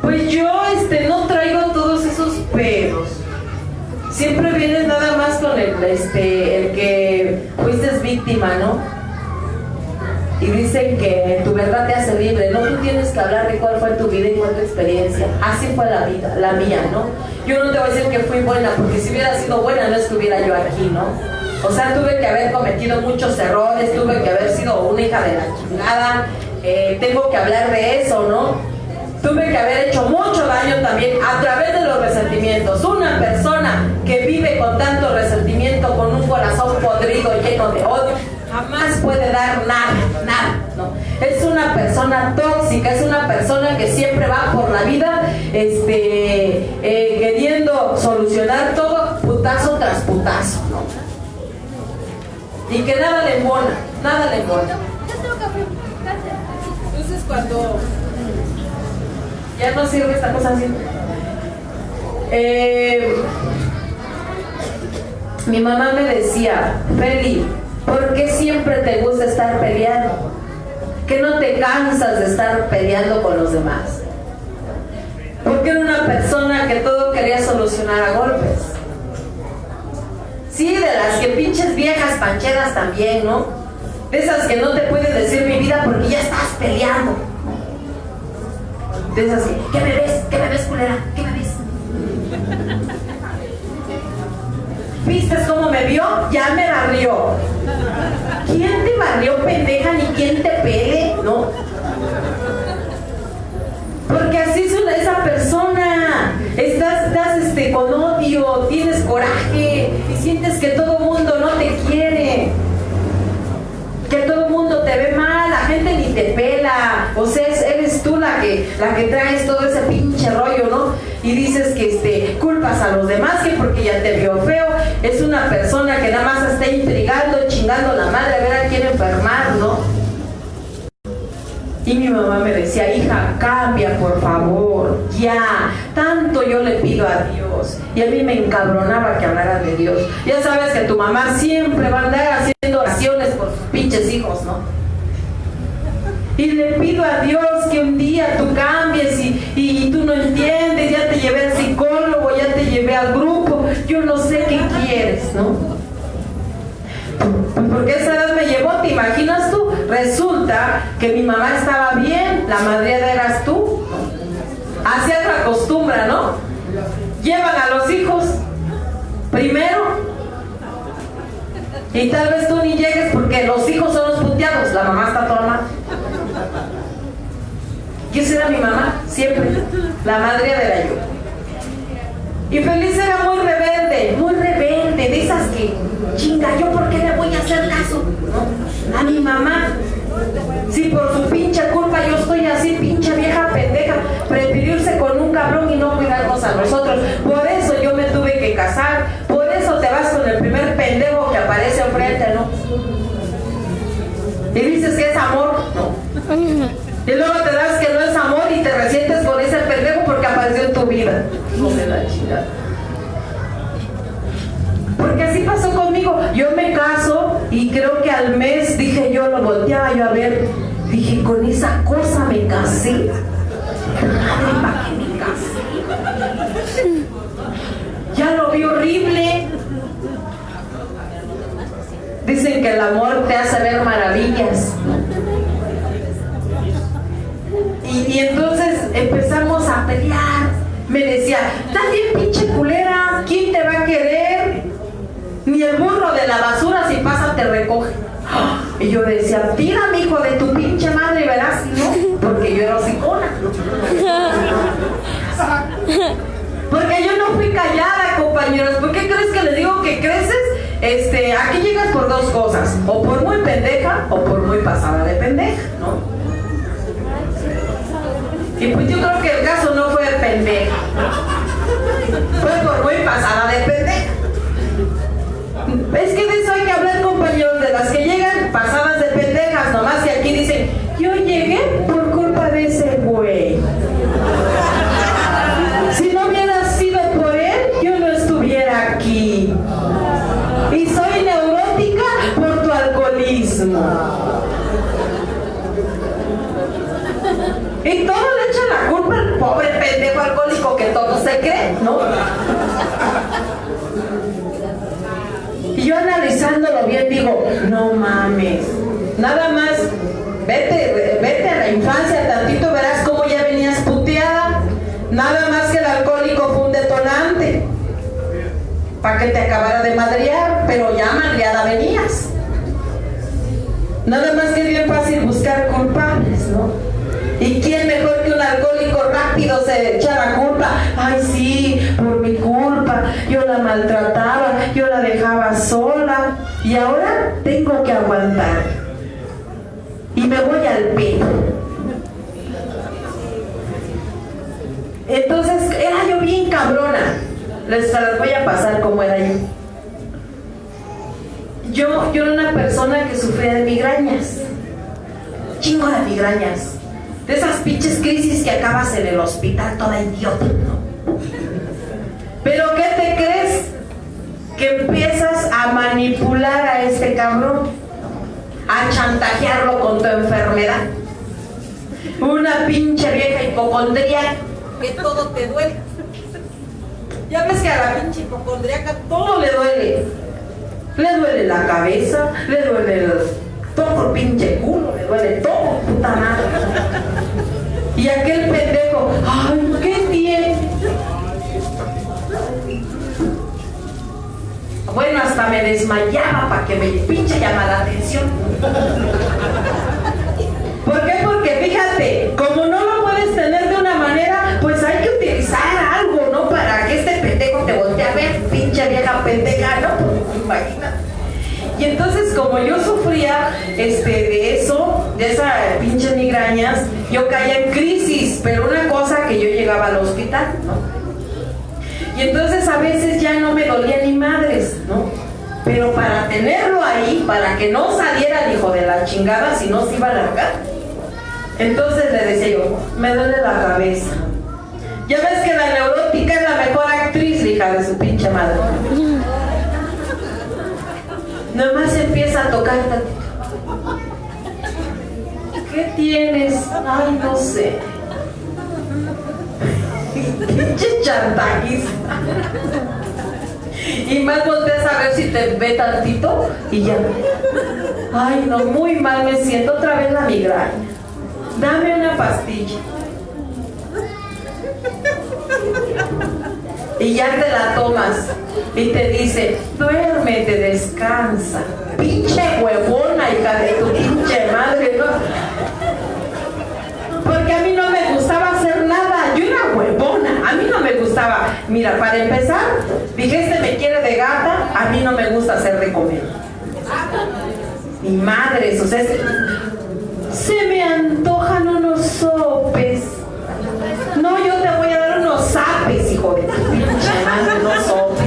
pues yo no traigo todos esos pedos. Siempre vienes nada más con el que fuiste víctima, ¿no? Y dicen que tu verdad te hace libre, no, tú tienes que hablar de cuál fue tu vida y cuál tu experiencia. Así fue la vida, la mía, ¿no? Yo no te voy a decir que fui buena, porque si hubiera sido buena no estuviera yo aquí, ¿no? O sea, tuve que haber cometido muchos errores, tuve que haber sido una hija de la chingada, tengo que hablar de eso, ¿no? Tuve que haber hecho mucho daño también a través de los resentimientos. Una persona que vive con tanto resentimiento, con un corazón podrido, lleno de odio, jamás puede dar nada, ¿no? Es una persona tóxica, es una persona que siempre va por la vida queriendo solucionar todo putazo tras putazo, ¿no? Y que nada le embona. Entonces cuando ya no sirve esta cosa así, mi mamá me decía, Feli, ¿por qué siempre te gusta estar peleando? ¿Que no te cansas de estar peleando con los demás? Porque era una persona que todo quería solucionar a golpes. Sí, de las que pinches viejas pancheras también, ¿no? De esas que no te pueden decir mi vida porque ya estás peleando. De esas que, ¿qué me ves? ¿Qué me ves, culera? ¿Qué me ves? ¿Viste cómo me vio? Ya me barrió. ¿Quién te barrió, pendeja? Ni quién te pele, ¿no? Porque así es esa persona. Estás con odio, tienes coraje y sientes que todo el mundo no te quiere, que todo el mundo te ve mal, la gente ni te pela. O sea, eres tú la que traes todo ese pinche rollo, ¿no? Y dices que culpas a los demás que porque ya te vio feo. Es una persona que nada más está intrigando, chingando la madre a ver a quién enfermar, ¿no? Y mi mamá me decía, hija, cambia por favor, ya. Tanto yo le pido a Dios. Y a mí me encabronaba que hablara de Dios. Ya sabes que tu mamá siempre va a andar haciendo oraciones por sus pinches hijos, ¿no? Y le pido a Dios que un día tú cambies y tú no entiendes, ya te llevé al psicólogo, ya te llevé al grupo, yo no sé qué quieres, ¿no? Porque esa edad me llevó, ¿te imaginas tú? Resulta que mi mamá estaba bien, la madriada eras tú. Así es la costumbre, ¿no? Llevan a los hijos primero y tal vez tú ni llegues porque los hijos son los puteados, la mamá está toda mal. Y esa era mi mamá, siempre, la madriada era yo. Y Feliz era muy rebelde, de esas que, chinga, ¿yo por qué le voy a hacer caso? ¿No? A mi mamá. Si por su pinche culpa yo estoy así, pinche vieja pendeja, prefirió irse con un cabrón y no cuidarnos a nosotros. Por eso yo me tuve que casar, por eso te vas con el primer pendejo que aparece enfrente, ¿no? Y dices que es amor, ¿no? Y luego te das que no es amor y te resientes con ese pendejo porque apareció en tu vida. No me da chingada. Porque así pasó conmigo. Yo me caso y creo que al mes dije yo, lo volteaba yo a ver, dije, con esa cosa me casé. Madre, ¿para qué me casé? Ya lo vi horrible. Dicen que el amor te hace ver maravillas. Y entonces empezamos a pelear. Me decía, estás bien pinche culera, ¿quién te va a querer? Ni el burro de la basura si pasa te recoge. Y yo decía, tírame, hijo de tu pinche madre, verás, ¿no? Porque yo era hocicona. Porque yo no fui callada, compañeros. ¿Por qué crees que les digo que creces? Aquí llegas por dos cosas, o por muy pendeja o por muy pasada de pendeja, ¿no? Y pues yo creo que el caso no fue de pendeja, fue por muy pasada de pendeja. Es que de eso hay que hablar, compañeros, de las que llegan pasadas de pendejas, nomás que aquí dicen, yo llegué por culpa de ese güey. Si no hubiera sido por él, yo no estuviera aquí. Y soy neurótica por tu alcoholismo. Y todo le echan la culpa al pobre pendejo alcohólico que todo se cree, ¿no? Y yo analizándolo bien digo, no mames, nada más, vete a la infancia tantito, verás cómo ya venías puteada. Nada más que el alcohólico fue un detonante para que te acabara de madrear, pero ya madreada venías. Nada más que es bien fácil buscar culpables, ¿no? ¿Y quién mejor que un alcohólico rápido se echa la culpa? Ay, sí, por mi culpa, yo la maltrataba, yo la dejaba sola y ahora tengo que aguantar. Y me voy al pedo. Entonces, era yo bien cabrona. Les voy a pasar cómo era yo. Yo era una persona que sufría de migrañas. Chingo de migrañas. De esas pinches crisis que acabas en el hospital toda idiota, ¿no? Pero ¿qué te crees? Que empiezas a manipular a este cabrón, a chantajearlo con tu enfermedad. Una pinche vieja hipocondríaca que todo te duele. Ya ves que a la pinche hipocondríaca todo le duele. Le duele la cabeza, le duele todo el pinche culo, le duele todo, puta madre. Y aquel pendejo, ay, ¿qué tiene? Bueno, hasta me desmayaba para que me pinche llama la atención. ¿Por qué? Porque fíjate, como no lo puedes tener de una manera, pues hay que utilizar algo, ¿no? Para que este pendejo te voltee a ver, pinche vieja pendeja, ¿no? Imagínate. Y entonces, como yo sufría de eso, de esas pinches migrañas, yo caía en crisis, pero una cosa que yo llegaba al hospital, ¿no? Y entonces a veces ya no me dolía ni madres, ¿no? Pero para tenerlo ahí, para que no saliera el hijo de la chingada, si no se iba a largar, entonces le decía yo, me duele la cabeza. Ya ves que la neurótica es la mejor actriz, hija de su pinche madre. Nomás empieza a tocar tantito. ¿Qué tienes? Ay, no sé. Pinche chantajista. Y más volteas a ver si te ve tantito y ya. Ay, no, muy mal me siento, otra vez la migraña. Dame una pastilla. Y ya te la tomas y te dice, duérmete, descansa. Pinche huevona, hija de tu pinche madre, ¿no? Porque a mí no me gustaba hacer nada, yo era huevona, a mí no me gustaba. Mira, para empezar, dije, este me quiere de gata, a mí no me gusta hacer de comer. Mi madre, o sea, se me antojan unos sopes. No, yo te voy a dar unos zapes, hijo de tu pinche madre, unos sopes.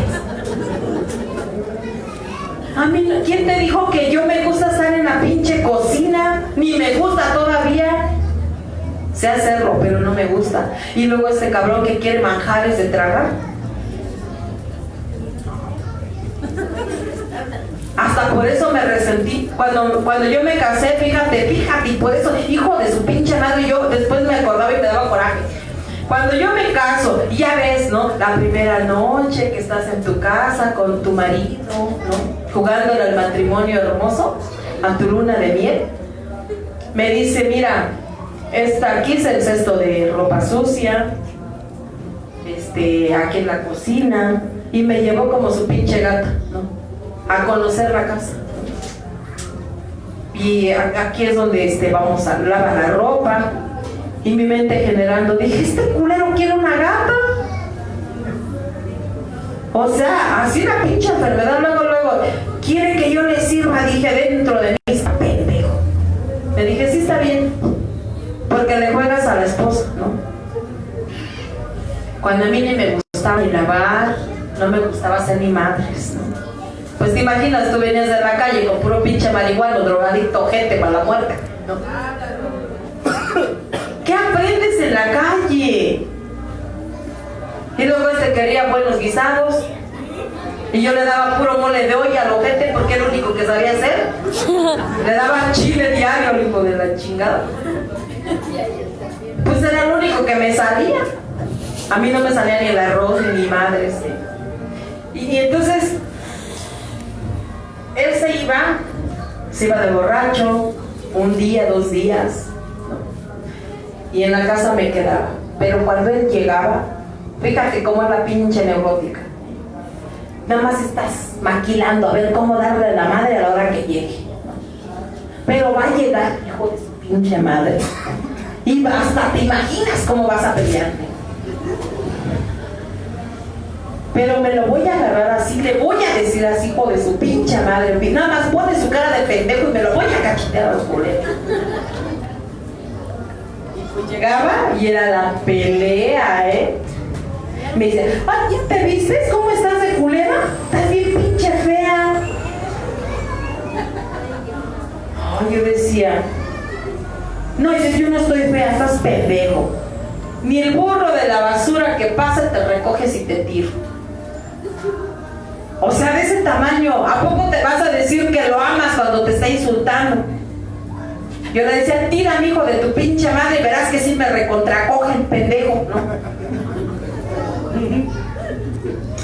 A mí, ¿quién te dijo que yo me gusta estar en la pinche cocina? Ni me gusta todavía. Sé hacerlo, pero no me gusta. Y luego este cabrón que quiere manjares de tragar. Hasta por eso me resentí. Cuando yo me casé, fíjate, y por eso, hijo de su pinche madre, yo después me acordaba y me daba coraje. Cuando yo me caso, ya ves, ¿no? La primera noche que estás en tu casa con tu marido, ¿no? Jugándole al matrimonio hermoso, a tu luna de miel. Me dice, mira, aquí es el cesto de ropa sucia, aquí en la cocina, y me llevó como su pinche gata, ¿no? A conocer la casa. Y aquí es donde vamos a lavar la ropa. Y mi mente generando, dije, este culero quiere una gata. O sea, así la pinche enfermedad, luego, quiere que yo le sirva, dije, dentro de mí, está pendejo. Le dije, sí, está bien, porque le juegas a la esposa, ¿no? Cuando a mí ni me gustaba ni lavar, no me gustaba hacer ni madres, ¿no? Pues te imaginas, tú venías de la calle con puro pinche marihuano, drogadicto, gente para la muerte, ¿no? ¿Qué aprendes en la calle? Y luego quería buenos guisados y yo le daba puro mole de olla al ojete porque era lo único que sabía hacer. Le daba chile diario al hijo de la chingada. Pues era lo único que me salía. A mí no me salía ni el arroz ni mi madre. Y entonces él se iba de borracho, un día, 2 días, ¿no? Y en la casa me quedaba. Pero cuando él llegaba, fíjate cómo es la pinche neurótica. Nada más estás maquilando a ver cómo darle a la madre a la hora que llegue, ¿no? Pero va a llegar, hijo de su pinche madre, y hasta te imaginas cómo vas a pelearte. Pero me lo voy a agarrar así, le voy a decir así, hijo de su pinche madre. Nada más pone su cara de pendejo y me lo voy a cachetear a los boletos. Y pues llegaba y era la pelea, Me dice, ay, ¿te vistes? ¿Cómo estás de culera? Estás bien pinche fea. Ay, yo decía, no, yo no estoy fea, estás pendejo. Ni el burro de la basura que pasa te recoges y te tiro. O sea, de ese tamaño, ¿a poco te vas a decir que lo amas cuando te está insultando? Yo le decía, tírame, hijo de tu pinche madre, y verás que sí me recontracogen, pendejo, ¿no?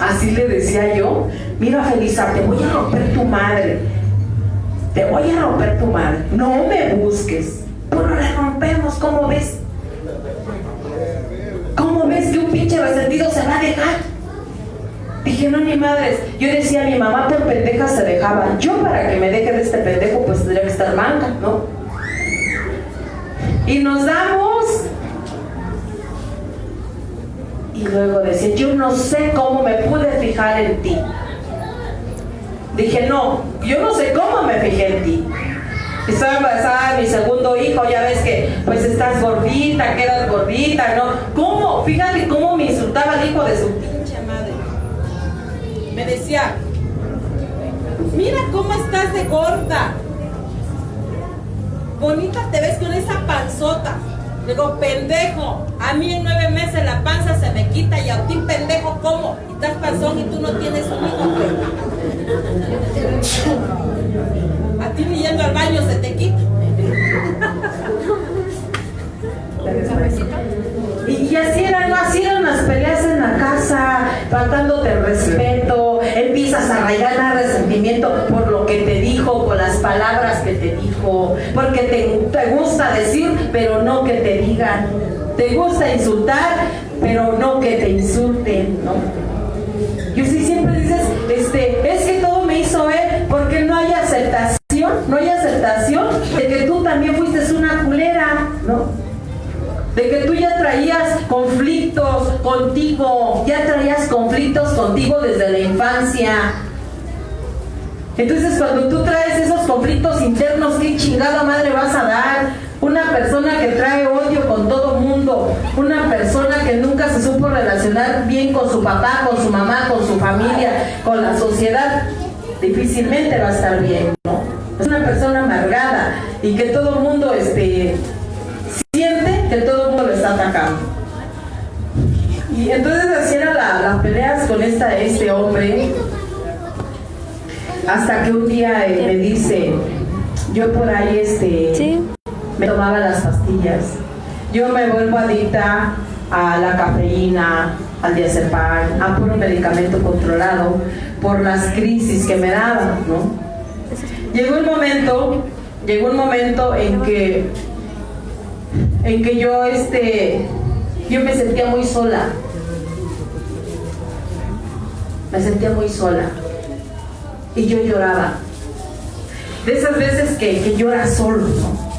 Así le decía yo, mira, Felisa, te voy a romper tu madre. Te voy a romper tu madre. No me busques. Pero le rompemos, ¿cómo ves? ¿Cómo ves que un pinche resentido se va a dejar? Dije, no, ni madres. Yo decía, mi mamá por pendeja se dejaba. Yo para que me deje de este pendejo, pues tendría que estar manca, ¿no? Y nos damos. Y luego decía, yo no sé cómo me pude fijar en ti. Dije, no, yo no sé cómo me fijé en ti. Estaba embarazada de mi segundo hijo, ya ves que pues estás gordita, quedas gordita, ¿no? ¿Cómo? Fíjate cómo me insultaba el hijo de su pinche madre. Me decía, mira cómo estás de gorda. Bonita te ves con esa panzota. Digo, pendejo, a mí en 9 meses la panza se me quita y a ti, pendejo, ¿cómo? Y estás panzón y tú no tienes un hijo, güey. A ti ni yendo al baño se te quita. Y así eran las peleas en la casa, faltándote el respeto, empiezas a arraigar resentimiento por lo que te dijo, por las palabras que te dijo, porque te gusta decir, pero no que te digan, te gusta insultar, pero no que te insulten, ¿no? Y si siempre dices, es que todo me hizo él, porque no hay aceptación de que tú también fuiste una culera, ¿no? De que tú ya traías conflictos contigo desde la infancia. Entonces cuando tú traes esos conflictos internos, ¿qué chingada madre vas a dar? Una persona que trae odio con todo mundo, una persona que nunca se supo relacionar bien con su papá, con su mamá, con su familia, con la sociedad, difícilmente va a estar bien, ¿no? Es una persona amargada y que todo el mundo siente que todo el mundo lo está atacando. Y entonces así eran las peleas con este hombre, hasta que un día me dice, yo por ahí ¿sí? me tomaba las pastillas, yo me vuelvo adicta a la cafeína, al diazepam, a puro medicamento controlado por las crisis que me daban, ¿no? Llegó un momento en que yo me sentía muy sola. Y yo lloraba. De esas veces que lloras solo, ¿no?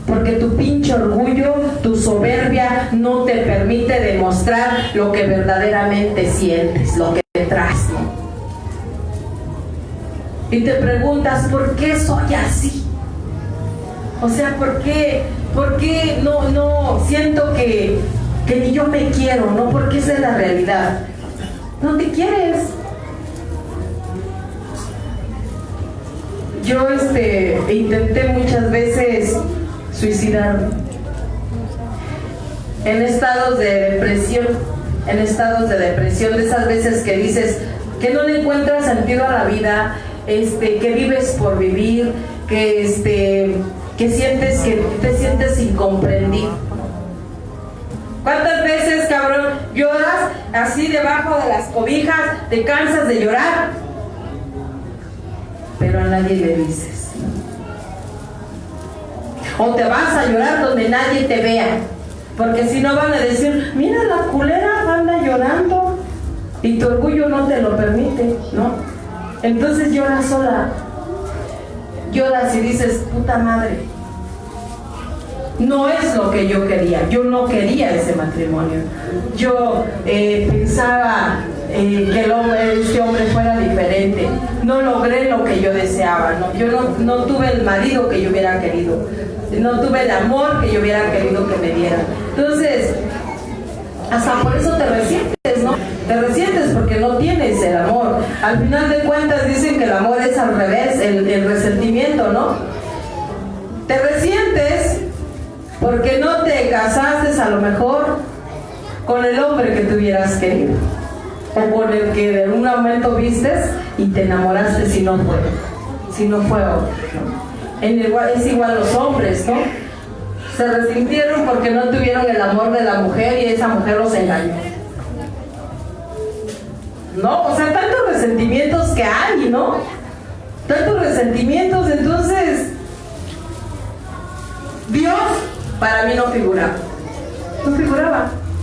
Porque tu pinche orgullo, tu soberbia no te permite demostrar lo que verdaderamente sientes, lo que traes, ¿no? Y te preguntas, ¿por qué soy así? O sea, ¿por qué no siento que ni yo me quiero, ¿no? Porque esa es la realidad. No te quieres. Yo intenté muchas veces suicidarme. En estados de depresión, de esas veces que dices que no le encuentras sentido a la vida, que vives por vivir, que sientes que te sientes incomprendido. ¿Cuántas veces, cabrón, lloras así debajo de las cobijas, te cansas de llorar, pero a nadie le dices? O te vas a llorar donde nadie te vea, porque si no van a decir, mira la culera anda llorando, y tu orgullo no te lo permite, ¿no? Entonces lloras sola, lloras y dices, puta madre, no es lo que yo quería. Yo no quería ese matrimonio. Yo pensaba que este hombre fuera diferente. No logré lo que yo deseaba, ¿no? Yo no tuve el marido que yo hubiera querido. No tuve el amor que yo hubiera querido que me dieran. Entonces, hasta por eso te resientes, ¿no? Te resientes porque no tienes el amor. Al final de cuentas dicen que el amor es al revés, el resentimiento, ¿no? Te resientes porque no te casaste a lo mejor con el hombre que tú hubieras querido, o con el que en un momento vistes y te enamoraste si no fue otro, ¿no? Es igual los hombres, ¿no? Se resintieron porque no tuvieron el amor de la mujer y esa mujer los engañó, ¿no? O sea, tantos resentimientos que hay, ¿no? Tantos resentimientos. Entonces Dios para mí no figuraba.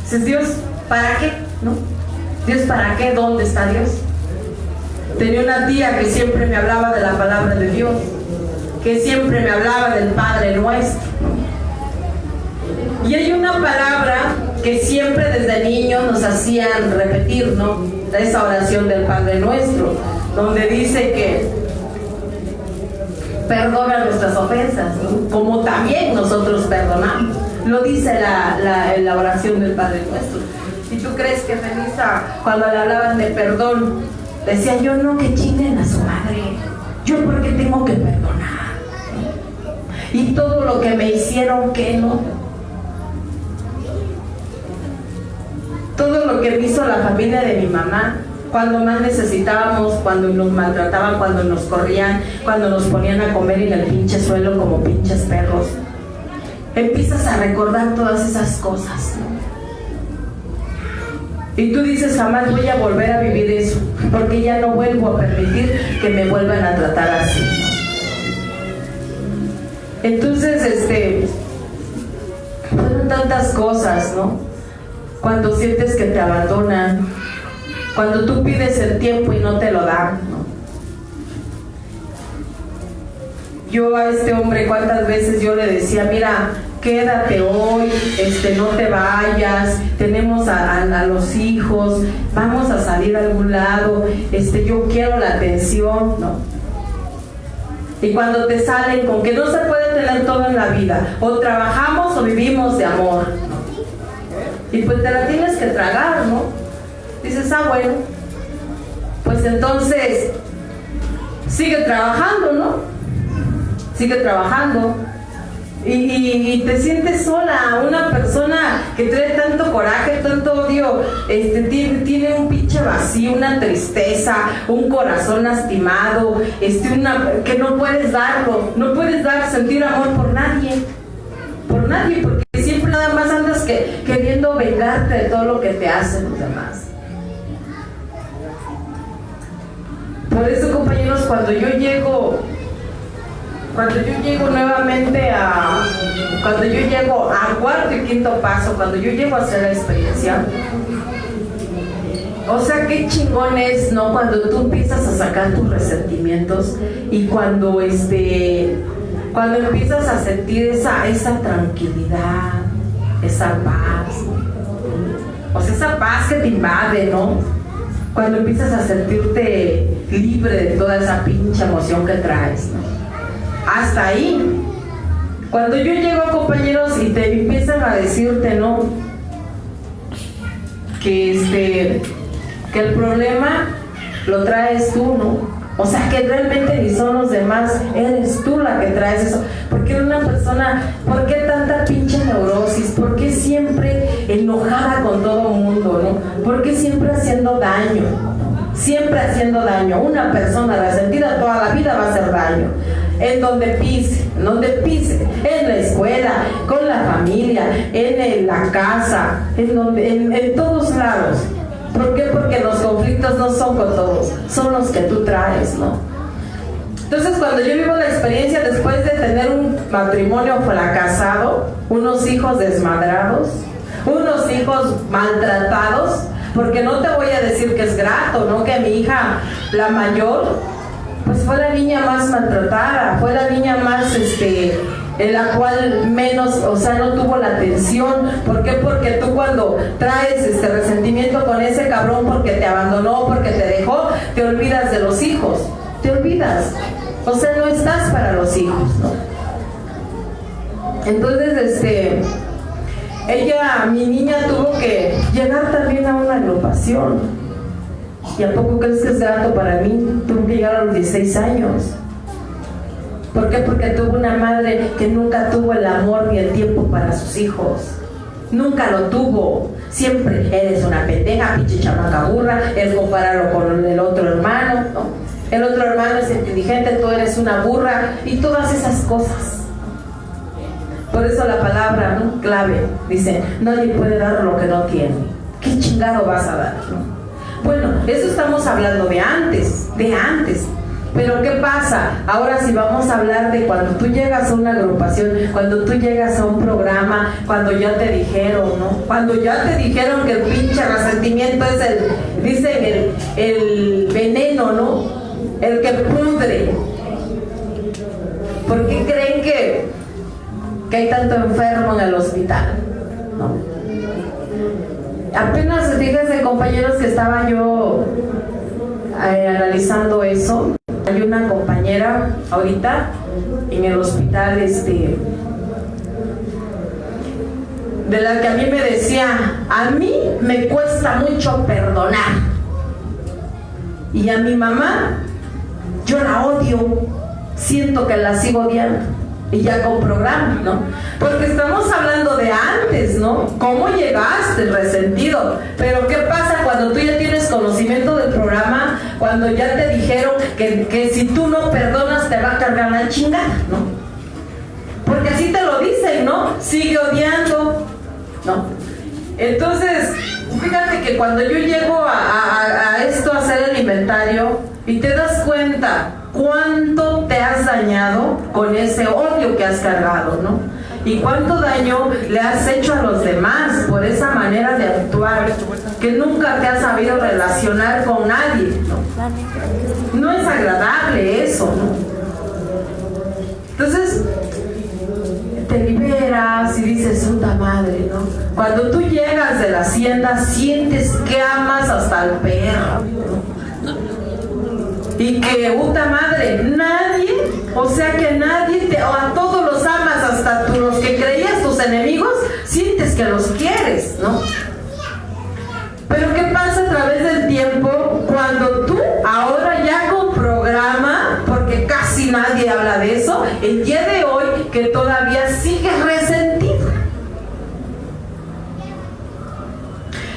Dices, Dios, ¿para qué? ¿No? Dios, ¿para qué? ¿Dónde está Dios? Tenía una tía que siempre me hablaba de la palabra de Dios, que siempre me hablaba del Padre Nuestro, ¿no? Y hay una palabra que siempre desde niños nos hacían repetir, ¿no? Esa oración del Padre Nuestro, donde dice que perdona nuestras ofensas, ¿no? Como también nosotros perdonamos. Lo dice la oración del Padre Nuestro. Si tú crees que Felisa, cuando le hablaban de perdón, decía, yo no, que chinguen a su madre, yo porque tengo que perdonar, y todo lo que me hicieron, ¿qué no? Todo lo que me hizo la familia de mi mamá, cuando más necesitábamos, cuando nos maltrataban, cuando nos corrían, cuando nos ponían a comer en el pinche suelo como pinches perros. Empiezas a recordar todas esas cosas, ¿no? Y tú dices, jamás voy a volver a vivir eso, porque ya no vuelvo a permitir que me vuelvan a tratar así, ¿no? Entonces, fueron tantas cosas, ¿no? Cuando sientes que te abandonan, cuando tú pides el tiempo y no te lo dan, ¿no? Yo a este hombre, cuántas veces yo le decía, mira, quédate hoy, no te vayas, tenemos a los hijos, vamos a salir a algún lado, yo quiero la atención, ¿no? Y cuando te salen con que no se puede tener todo en la vida, o trabajamos o vivimos de amor, ¿no? Y pues te la tienes que tragar, ¿no? Dices, bueno, pues entonces sigue trabajando, ¿no? Sigue trabajando. Y te sientes sola. Una persona que trae tanto coraje, tanto odio, tiene un pinche vacío, una tristeza, un corazón lastimado, que no puedes darlo, no puedes sentir amor por nadie, porque siempre nada más andas queriendo vengarte de todo lo que te hacen los demás. Por eso, compañeros, cuando yo llego nuevamente cuando yo llego a cuarto y quinto paso, cuando yo llego a hacer la experiencia, o sea, qué chingón es, ¿no? Cuando tú empiezas a sacar tus resentimientos y cuando empiezas a sentir esa tranquilidad, esa paz, o sea, esa paz que te invade, ¿no? Cuando empiezas a sentirte libre de toda esa pinche emoción que traes, ¿no? Hasta ahí. Cuando yo llego, compañeros, y te empiezan a decirte, ¿no? Que el problema lo traes tú, ¿no? O sea, que realmente ni son los demás, eres tú la que traes eso. ¿Por qué una persona, por qué tanta pinche neurosis? ¿Por qué siempre enojada con todo el mundo, ¿no? ¿Por qué siempre haciendo daño? Siempre haciendo daño. Una persona resentida toda la vida va a hacer daño. en donde pise, en la escuela, con la familia, en la casa, en todos lados. ¿Por qué? Porque los conflictos no son con todos, son los que tú traes, ¿no? Entonces, cuando yo vivo la experiencia después de tener un matrimonio fracasado, unos hijos desmadrados, unos hijos maltratados, porque no te voy a decir que es grato, ¿no? Que mi hija, la mayor, pues fue la niña más maltratada, fue la niña más, en la cual menos, o sea, no tuvo la atención. ¿Por qué? Porque tú cuando traes resentimiento con ese cabrón porque te abandonó, porque te dejó, te olvidas de los hijos, te olvidas. O sea, no estás para los hijos, ¿no? Entonces, mi niña tuvo que llegar también a una agrupación. ¿Y a poco crees que es grato para mí? Tuvo que llegar a los 16 años. ¿Por qué? Porque tuvo una madre que nunca tuvo el amor ni el tiempo para sus hijos. Nunca lo tuvo. Siempre eres una pendeja, pinche chamaca burra, es compararlo con el otro hermano, ¿no? El otro hermano es inteligente, tú eres una burra, y todas esas cosas. Por eso la palabra, ¿no?, clave dice: nadie puede dar lo que no tiene. ¿Qué chingado vas a dar, no? Bueno, eso estamos hablando de antes. Pero ¿qué pasa? Ahora sí vamos a hablar de cuando tú llegas a una agrupación, cuando tú llegas a un programa, cuando ya te dijeron, ¿no? Cuando ya te dijeron que el pinche resentimiento es el veneno, ¿no? El que pudre. ¿Por qué creen que hay tanto enfermo en el hospital, ¿no? Apenas, fíjense, compañeros, que estaba yo analizando eso. Hay una compañera ahorita en el hospital, de la que a mí me decía: a mí me cuesta mucho perdonar, y a mi mamá yo la odio, siento que la sigo odiando. Y ya con programa, ¿no? Porque estamos hablando de antes, ¿no? ¿Cómo llegaste resentido? Pero ¿qué pasa cuando tú ya tienes conocimiento del programa? Cuando ya te dijeron que si tú no perdonas te va a cargar la chingada, ¿no? Porque así te lo dicen, ¿no? Sigue odiando, ¿no? Entonces, fíjate que cuando yo llego a esto, a hacer el inventario, y te das cuenta cuánto te has dañado con ese odio que has cargado, ¿no? Y cuánto daño le has hecho a los demás por esa manera de actuar, que nunca te has sabido relacionar con nadie, ¿no? No es agradable eso, ¿no? Entonces te liberas y dices: puta madre, ¿no? Cuando tú llegas de la hacienda, sientes que amas hasta el perro, ¿no? Y que, puta madre, nadie, o sea que nadie o a todos los amas, hasta tú, los que creías tus enemigos, sientes que los quieres, ¿no? Pero ¿qué pasa a través del tiempo cuando tú, ahora ya con programa, porque casi nadie habla de eso, el día de hoy, que todavía sigues resentido?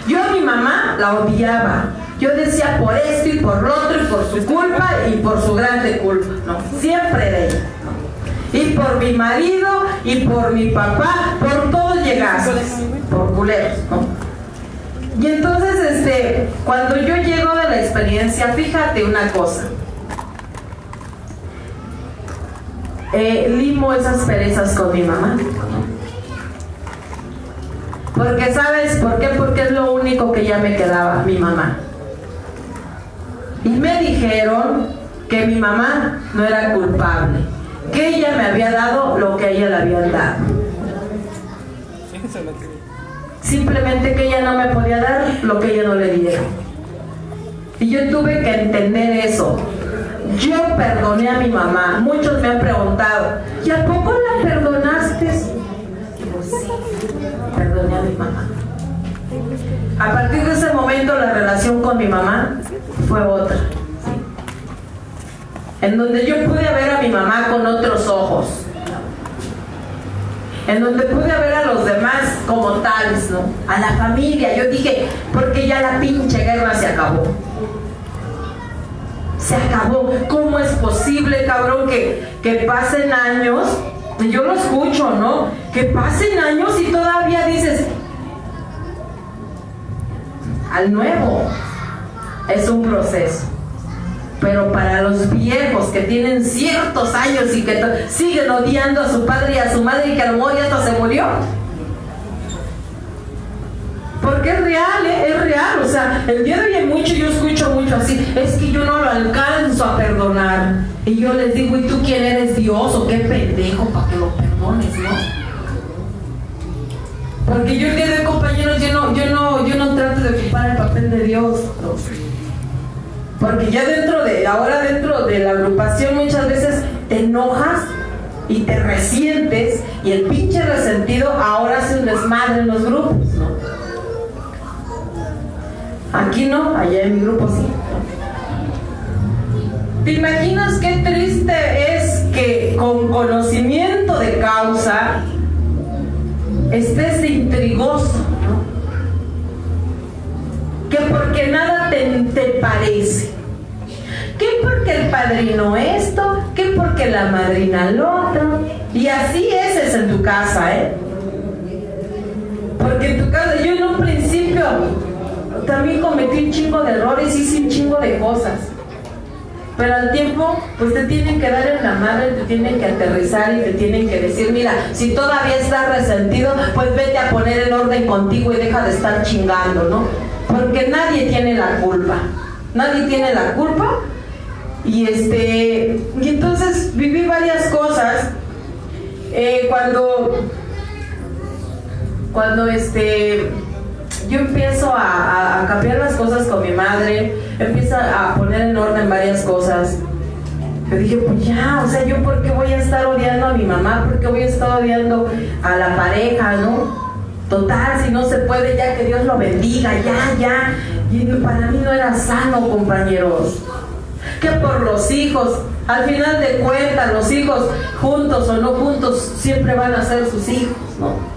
Yo a mi mamá la odiaba. Yo decía: por esto y por lo otro, y por su culpa y por su grande culpa, ¿no? Siempre de ella, ¿no? Y por mi marido y por mi papá, por todos llegaste, por culeros, ¿no? Y entonces, cuando yo llego de la experiencia, fíjate una cosa. Limo esas perezas con mi mamá. Porque, ¿sabes por qué? Porque es lo único que ya me quedaba, mi mamá. Y me dijeron que mi mamá no era culpable, que ella me había dado lo que a ella le habían dado. Simplemente que ella no me podía dar lo que ella no le dieron. Y yo tuve que entender eso. Yo perdoné a mi mamá. Muchos me han preguntado: ¿y a poco la perdonaste? Digo: sí, perdoné a mi mamá. A partir de ese momento la relación con mi mamá fue otra, ¿sí? En donde yo pude ver a mi mamá con otros ojos, en donde pude ver a los demás como tales, ¿no? A la familia. Yo dije: porque ya la pinche guerra se acabó. Se acabó. ¿Cómo es posible, cabrón, que pasen años? Y yo lo escucho, ¿no? Que pasen años y todavía dices, al nuevo es un proceso. Pero para los viejos que tienen ciertos años y que siguen odiando a su padre y a su madre y que a lo mejor ya hasta se murió. Porque es real, es real. O sea, el día de hoy hay mucho, yo escucho mucho así, es que yo no lo alcanzo a perdonar. Y yo les digo, ¿y tú quién eres, Dios? ¿O qué pendejo para que lo perdones, no? Porque yo el día de hoy, compañeros, yo no trato de ocupar el papel de Dios, ¿no? Porque ya dentro de la agrupación muchas veces te enojas y te resientes y el pinche resentido ahora hace un desmadre en los grupos, ¿no? Aquí no, allá en mi grupo sí. ¿Te imaginas qué triste es que con conocimiento de causa estés de intrigoso, ¿no? Que porque nada te parece, que porque el padrino esto, que porque la madrina lo otro, y así es en tu casa, porque en tu casa, yo en un principio también cometí un chingo de errores, hice un chingo de cosas, pero al tiempo pues te tienen que dar en la madre, te tienen que aterrizar y te tienen que decir, mira, si todavía estás resentido, pues vete a poner en orden contigo y deja de estar chingando, ¿no? Porque nadie tiene la culpa, y entonces viví varias cosas. Cuando yo empiezo a cambiar las cosas con mi madre, empiezo a poner en orden varias cosas. Yo dije, pues ya, o sea, ¿yo por qué voy a estar odiando a mi mamá? ¿Por qué voy a estar odiando a la pareja, no? Total, si no se puede, ya que Dios lo bendiga, ya. Y para mí no era sano, compañeros. Que por los hijos, al final de cuentas, los hijos, juntos o no juntos, siempre van a ser sus hijos, ¿no?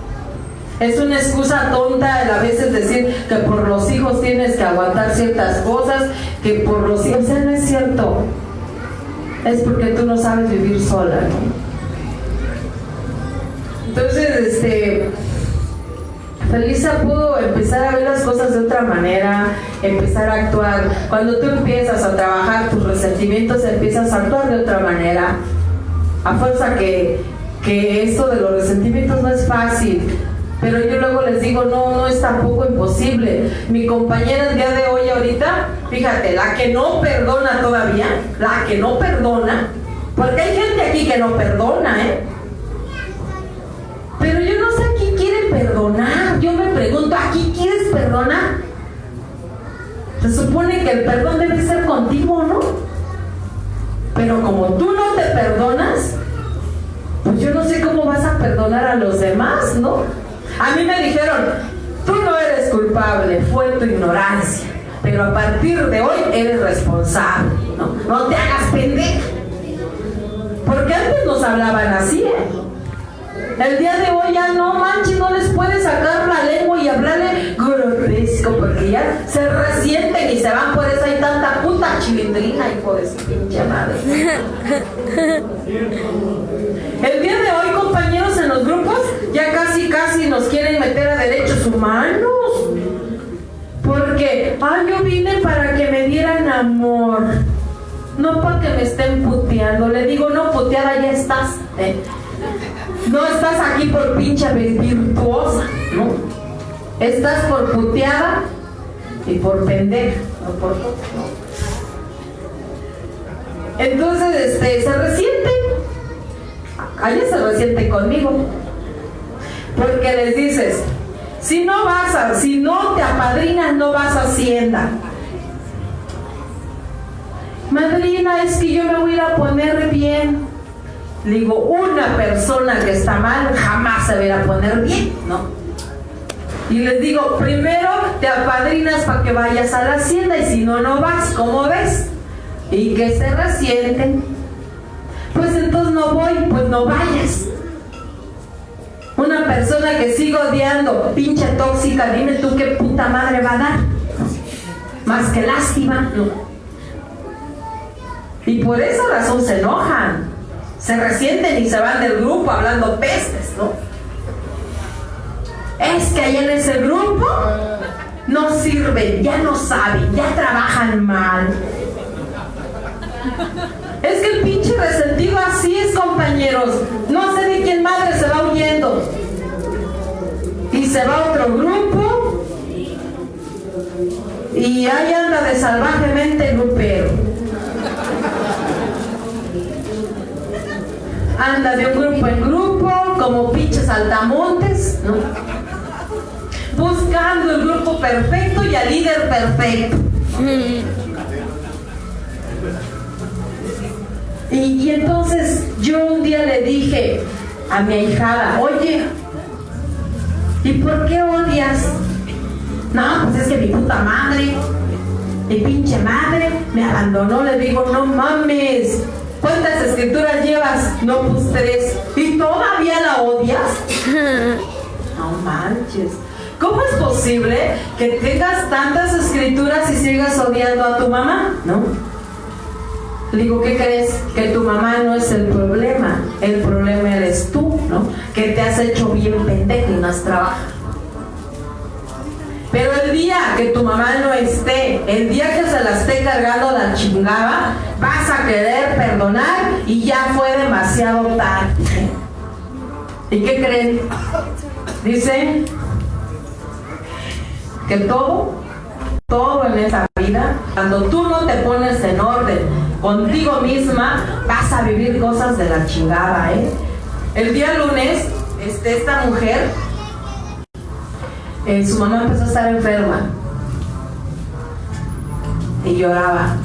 Es una excusa tonta a veces decir que por los hijos tienes que aguantar ciertas cosas, que por los hijos, o sea, no es cierto. Es porque tú no sabes vivir sola, ¿no? Entonces, Felisa pudo empezar a ver las cosas de otra manera, empezar a actuar. Cuando tú empiezas a trabajar tus resentimientos, empiezas a actuar de otra manera. A fuerza que esto de los resentimientos no es fácil. Pero yo luego les digo, no es tampoco imposible. Mi compañera el día de hoy ahorita, fíjate, la que no perdona todavía, porque hay gente aquí que no perdona, pero yo no sé a quién quiere perdonar. Yo me pregunto, ¿aquí quieres perdonar? Se supone que el perdón debe ser contigo, ¿no? Pero como tú no te perdonas, pues yo no sé cómo vas a perdonar a los demás, ¿no? A mí me dijeron, tú no eres culpable, fue tu ignorancia, pero a partir de hoy eres responsable, ¿no? No te hagas pendejo. Porque antes nos hablaban así, El día de hoy ya no manches, no les puedes sacar la lengua y hablarle grotesco, porque ya se resienten y se van. Por eso hay tanta puta chilindrina, hijo de su pinche madre. El día de hoy, compañeros, en los grupos ya casi nos quieren meter a derechos humanos, porque yo vine para que me dieran amor, no para que me estén puteando. Le digo, no, puteada ya estás, no estás aquí por pinche virtuosa, ¿no? Estás por puteada y por pendeja, no por todo, ¿no? Entonces, se resienten. Ella se resiente conmigo, porque les dices, si no te apadrinas, no vas a Hacienda. Madrina, es que yo me voy a ir a poner bien. Digo, una persona que está mal jamás se va a ir a poner bien, ¿no? Y les digo, primero te apadrinas para que vayas a la Hacienda, y si no, no vas, ¿cómo ves? Y que se resienten. Pues entonces no voy, pues no vayas. Una persona que sigo odiando, pinche tóxica, dime tú qué puta madre va a dar. Más que lástima, ¿no? Y por esa razón se enojan, se resienten y se van del grupo hablando pestes, ¿no? Es que ahí en ese grupo no sirven, ya no saben, ya trabajan mal. Es que el pinche resentido así es, compañeros. No sé de quién madre se va huyendo y se va a otro grupo y ahí anda de salvajemente grupero. Anda de un grupo en grupo como pinches saltamontes, ¿no? Buscando el grupo perfecto y al líder perfecto. Y entonces yo un día le dije a mi ahijada, oye, ¿y por qué odias? No, pues es que mi puta madre, mi pinche madre me abandonó. Le digo, no mames, ¿cuántas escrituras llevas? No, pues 3. ¿Y todavía la odias? No manches. ¿Cómo es posible que tengas tantas escrituras y sigas odiando a tu mamá? ¿No? Le digo, ¿qué crees? Que tu mamá no es el problema eres tú, ¿no? Que te has hecho bien pendejo y no has trabajado. Pero el día que tu mamá no esté, el día que se la esté cargando la chingada, vas a querer perdonar y ya fue demasiado tarde. ¿Y qué creen? Dice que todo en esa vida, cuando tú no te pones en orden contigo misma, vas a vivir cosas de la chingada, ¿eh? El día lunes, esta mujer, su mamá empezó a estar enferma y lloraba.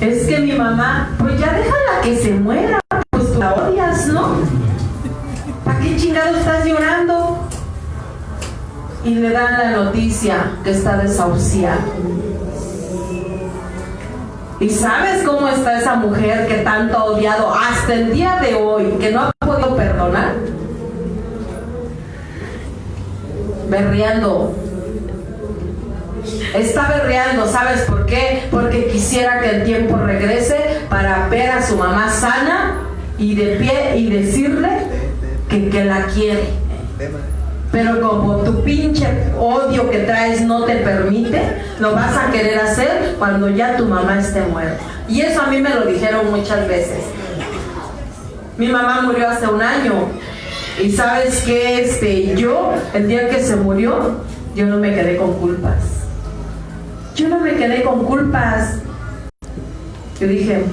Es que mi mamá, pues ya déjala que se muera, pues tú la odias, ¿no? ¿Para qué chingado estás llorando? Y le dan la noticia que está desahuciada. ¿Y sabes cómo está esa mujer que tanto ha odiado hasta el día de hoy, que no ha podido perdonar? Berreando. Está berreando, ¿sabes por qué? Porque quisiera que el tiempo regrese para ver a su mamá sana y de pie y decirle que la quiere. Pero como tu pinche odio que traes no te permite, lo vas a querer hacer cuando ya tu mamá esté muerta. Y eso a mí me lo dijeron muchas veces. Mi mamá murió hace 1 año. Y sabes qué, yo, el día que se murió, yo no me quedé con culpas. Yo no me quedé con culpas. Yo dije,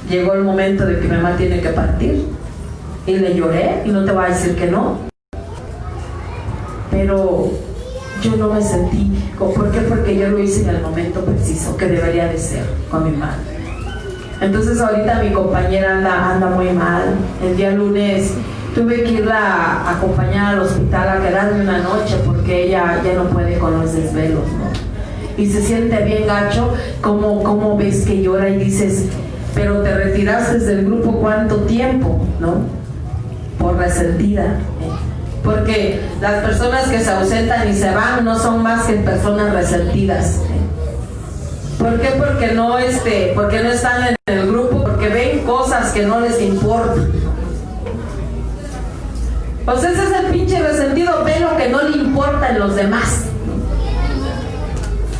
llegó el momento de que mi mamá tiene que partir. Y le lloré, y no te voy a decir que no. Pero yo no me sentí. ¿Por qué? Porque yo lo hice en el momento preciso que debería de ser con mi madre. Entonces ahorita mi compañera anda muy mal. El día lunes tuve que irla a acompañar al hospital a quedarme una noche porque ella ya no puede con los desvelos, ¿no? Y se siente bien gacho. ¿Cómo ves que llora y dices, pero te retiraste del grupo cuánto tiempo, ¿no? Por resentida, porque las personas que se ausentan y se van no son más que personas resentidas. ¿Por qué? Porque no están en el grupo, porque ven cosas que no les importan. Pues ese es el pinche resentido, ve lo que no le importa en los demás.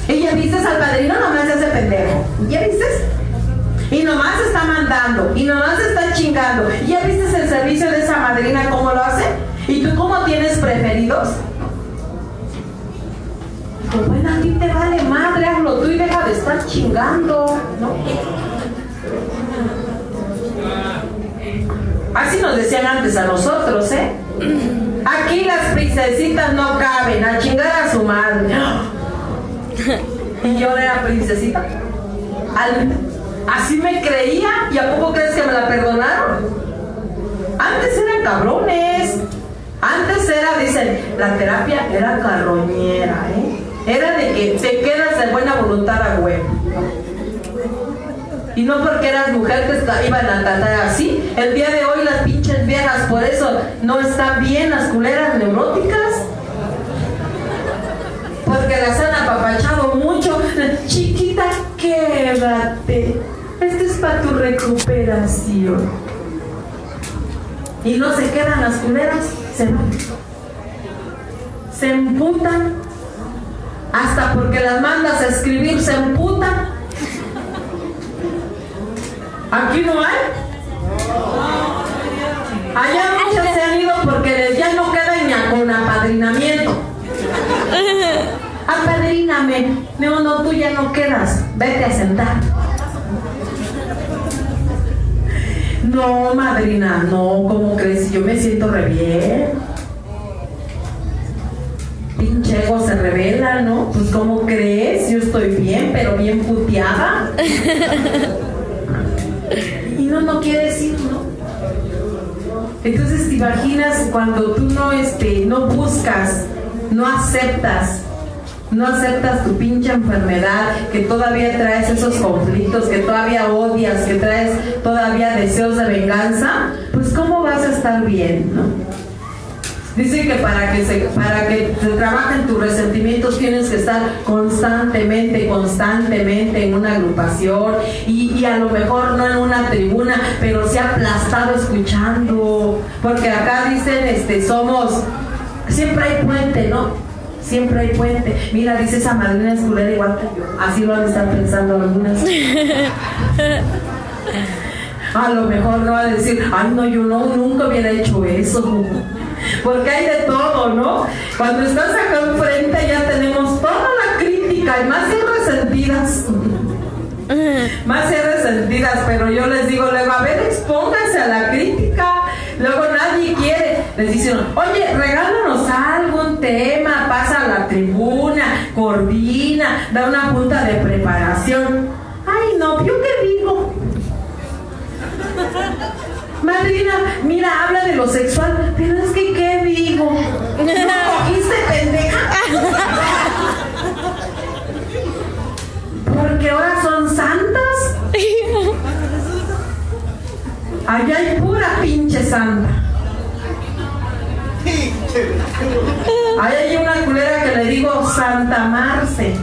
Y ya viste al padrino, nomás se hace pendejo. ¿Ya viste? Y nomás está mandando, y nomás está chingando. ¿Y ya viste el servicio de esa madrina cómo lo hace? ¿Y tú cómo tienes preferidos? Pues bueno, a ti te vale madre, hazlo tú y deja de estar chingando, ¿no? Así nos decían antes a nosotros, ¿eh? Aquí las princesitas no caben, a chingar a su madre. Y yo era princesita. Así me creía, ¿y a poco crees que me la perdonaron? Antes eran cabrones. Antes dicen, la terapia era carroñera, ¿eh? Era de que te quedas de buena voluntad a huevo. Y no porque eras mujer te iban a tratar así. El día de hoy las pinches viejas por eso no están bien, las culeras neuróticas. Porque las han apapachado mucho. Chiquita, ¿qué? quédate. Esto es para tu recuperación. Y no se quedan las culeras, se van. Se emputan. Hasta porque las mandas a escribir, se emputan. ¿Aquí no hay? Allá muchos se han ido porque ya no quedan ni con apadrinamiento. Apadríname. No, tú ya no quedas. Vete a sentar. No, madrina, no, ¿cómo crees? Yo me siento re bien. Pinche ego se revela, ¿no? Pues ¿cómo crees? Yo estoy bien, pero bien puteada. Y no quiere decir, ¿no? Entonces te imaginas cuando tú no buscas, no aceptas tu pinche enfermedad, que todavía traes esos conflictos, que todavía odias, que traes todavía deseos de venganza, pues ¿cómo vas a estar bien, no? Dicen que para que se trabajen tus resentimientos tienes que estar constantemente en una agrupación y a lo mejor no en una tribuna, pero sí aplastado escuchando, porque acá dicen siempre hay puente, ¿no? Siempre hay puente. Mira, dice esa madrina es culera igual que yo. Así lo han de estar pensando algunas. A lo mejor no va a decir, ay no, yo nunca hubiera hecho eso. Porque hay de todo, ¿no? Cuando estás acá enfrente ya tenemos toda la crítica y más resentidas, pero yo les digo luego, a ver, expónganse a la crítica. Luego nadie quiere. Les dicen, oye, regálanos algo, un tema, pasa a la tribuna, coordina, da una junta de preparación. Ay, no, ¿yo qué digo? Madrina, mira, habla de lo sexual, pero es que, ¿qué digo? ¿No cogiste, pendeja? Porque ahora son santas. Allá hay pura pinche santa. Ahí hay una culera que le digo Santa Marce.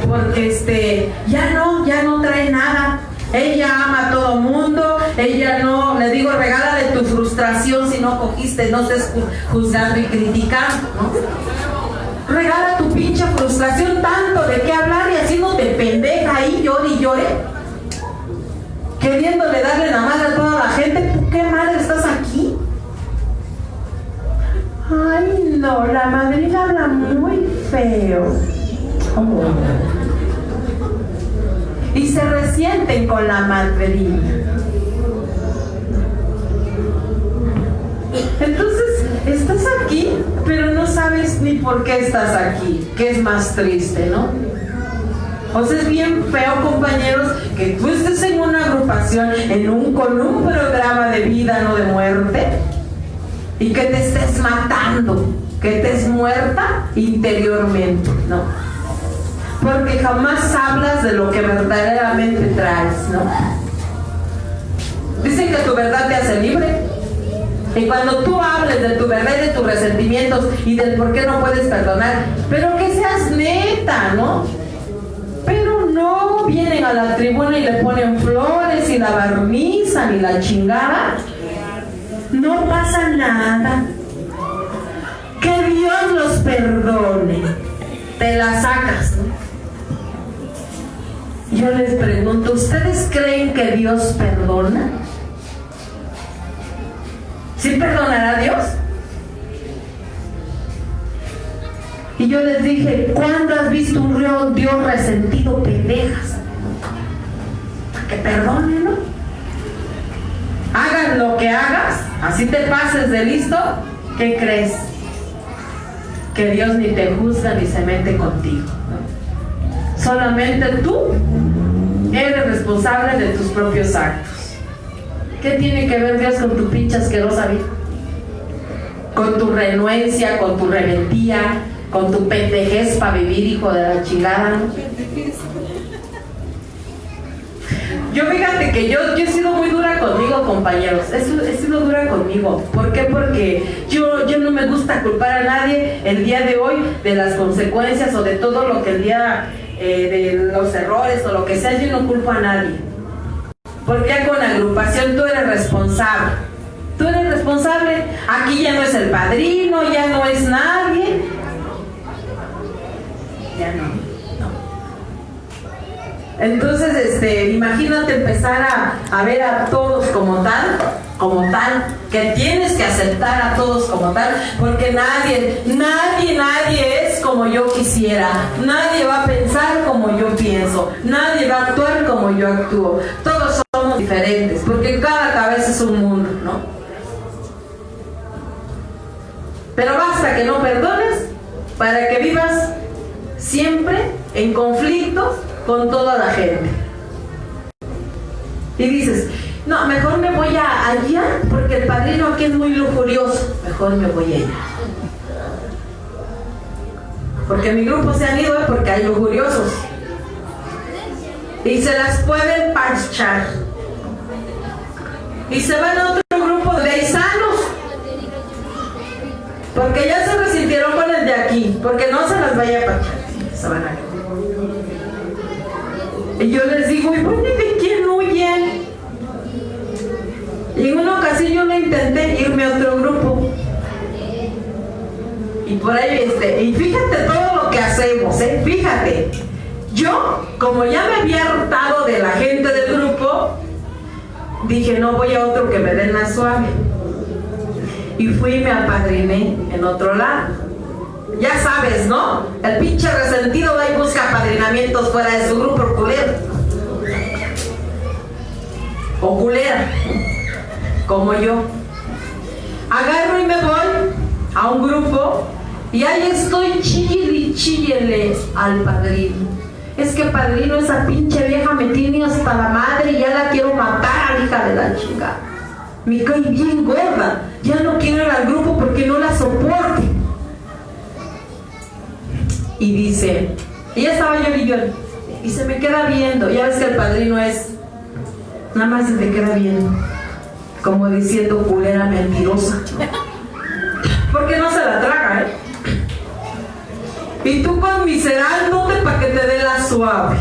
Porque ya no trae nada. Ella ama a todo mundo. Ella no, le digo, regálale tu frustración si no cogiste, no estés juzgando y criticando, ¿no? Regala tu pinche frustración, tanto de qué hablar y haciéndote pendeja ahí, llore y llore. Queriéndole darle la madre a toda la gente. ¿Tú qué madre estás aquí? Ay, no, la madrina habla muy feo. Oh. Y se resienten con la madrina. Entonces, estás aquí, pero no sabes ni por qué estás aquí, que es más triste, ¿no? O sea, es bien feo, compañeros, que tú estés en una agrupación, con un programa de vida, no de muerte, y que te estés matando, que estés muerta interiormente, ¿no? Porque jamás hablas de lo que verdaderamente traes, ¿no? Dicen que tu verdad te hace libre. Y cuando tú hables de tu verdad y de tus resentimientos y del por qué no puedes perdonar, pero que seas neta, ¿no? Pero no vienen a la tribuna y le ponen flores y la barnizan y la chingada. No pasa nada. Que Dios los perdone. Te la sacas, ¿no? Yo les pregunto, ¿ustedes creen que Dios perdona? ¿Sí perdonará a Dios? Y yo les dije, ¿cuándo has visto un Dios resentido, pendejas? Que perdone, ¿no? Hagas lo que hagas, así te pases de listo, ¿qué crees? Que Dios ni te juzga ni se mete contigo, ¿no? Solamente tú eres responsable de tus propios actos. ¿Qué tiene que ver Dios con tu pinche asquerosa vida? Con tu renuencia, con tu rebeldía, con tu pendejez para vivir, hijo de la chingada, ¿no? Yo fíjate que yo he sido muy dura conmigo, compañeros. He sido dura conmigo. ¿Por qué? Porque yo no me gusta culpar a nadie el día de hoy de las consecuencias o de todo lo que el día de los errores o lo que sea, yo no culpo a nadie. Porque ya con la agrupación tú eres responsable. Tú eres responsable. Aquí ya no es el padrino, ya no es nadie. Ya no. Entonces, imagínate empezar a ver a todos como tal, que tienes que aceptar a todos como tal, porque nadie es como yo quisiera, nadie va a pensar como yo pienso, nadie va a actuar como yo actúo, todos somos diferentes, porque cada cabeza es un mundo, ¿no? Pero basta que no perdones para que vivas siempre en conflictos con toda la gente. Y dices, no, mejor me voy allá porque el padrino aquí es muy lujurioso. Mejor me voy allá. Porque mi grupo se han ido porque hay lujuriosos. Y se las pueden parchar. Y se van a otro grupo de paisanos. Porque ya se resintieron con el de aquí. Porque no se las vaya a parchar. Se van a... Y yo les digo, ¿y bueno, de quién huyen? Y en una ocasión yo le intenté irme a otro grupo. Y por ahí, y fíjate todo lo que hacemos, fíjate. Yo, como ya me había hartado de la gente del grupo, dije, no voy a otro que me den la suave. Y fui y me apadriné en otro lado. Ya sabes, ¿no? El pinche resentido va y busca apadrinamientos fuera de su grupo culero. O culera, como yo. Agarro y me voy a un grupo y ahí estoy chíllele al padrino. Es que padrino, esa pinche vieja me tiene hasta la madre y ya la quiero matar, hija de la chingada. Me cae bien gorda. Ya no quiero ir al grupo porque no la soporto. Y dice, y ya estaba yo y se me queda viendo. Ya ves que el padrino es, nada más se me queda viendo, como diciendo culera mentirosa, porque no se la traga, Y tú conmiserándote para que te dé la suave,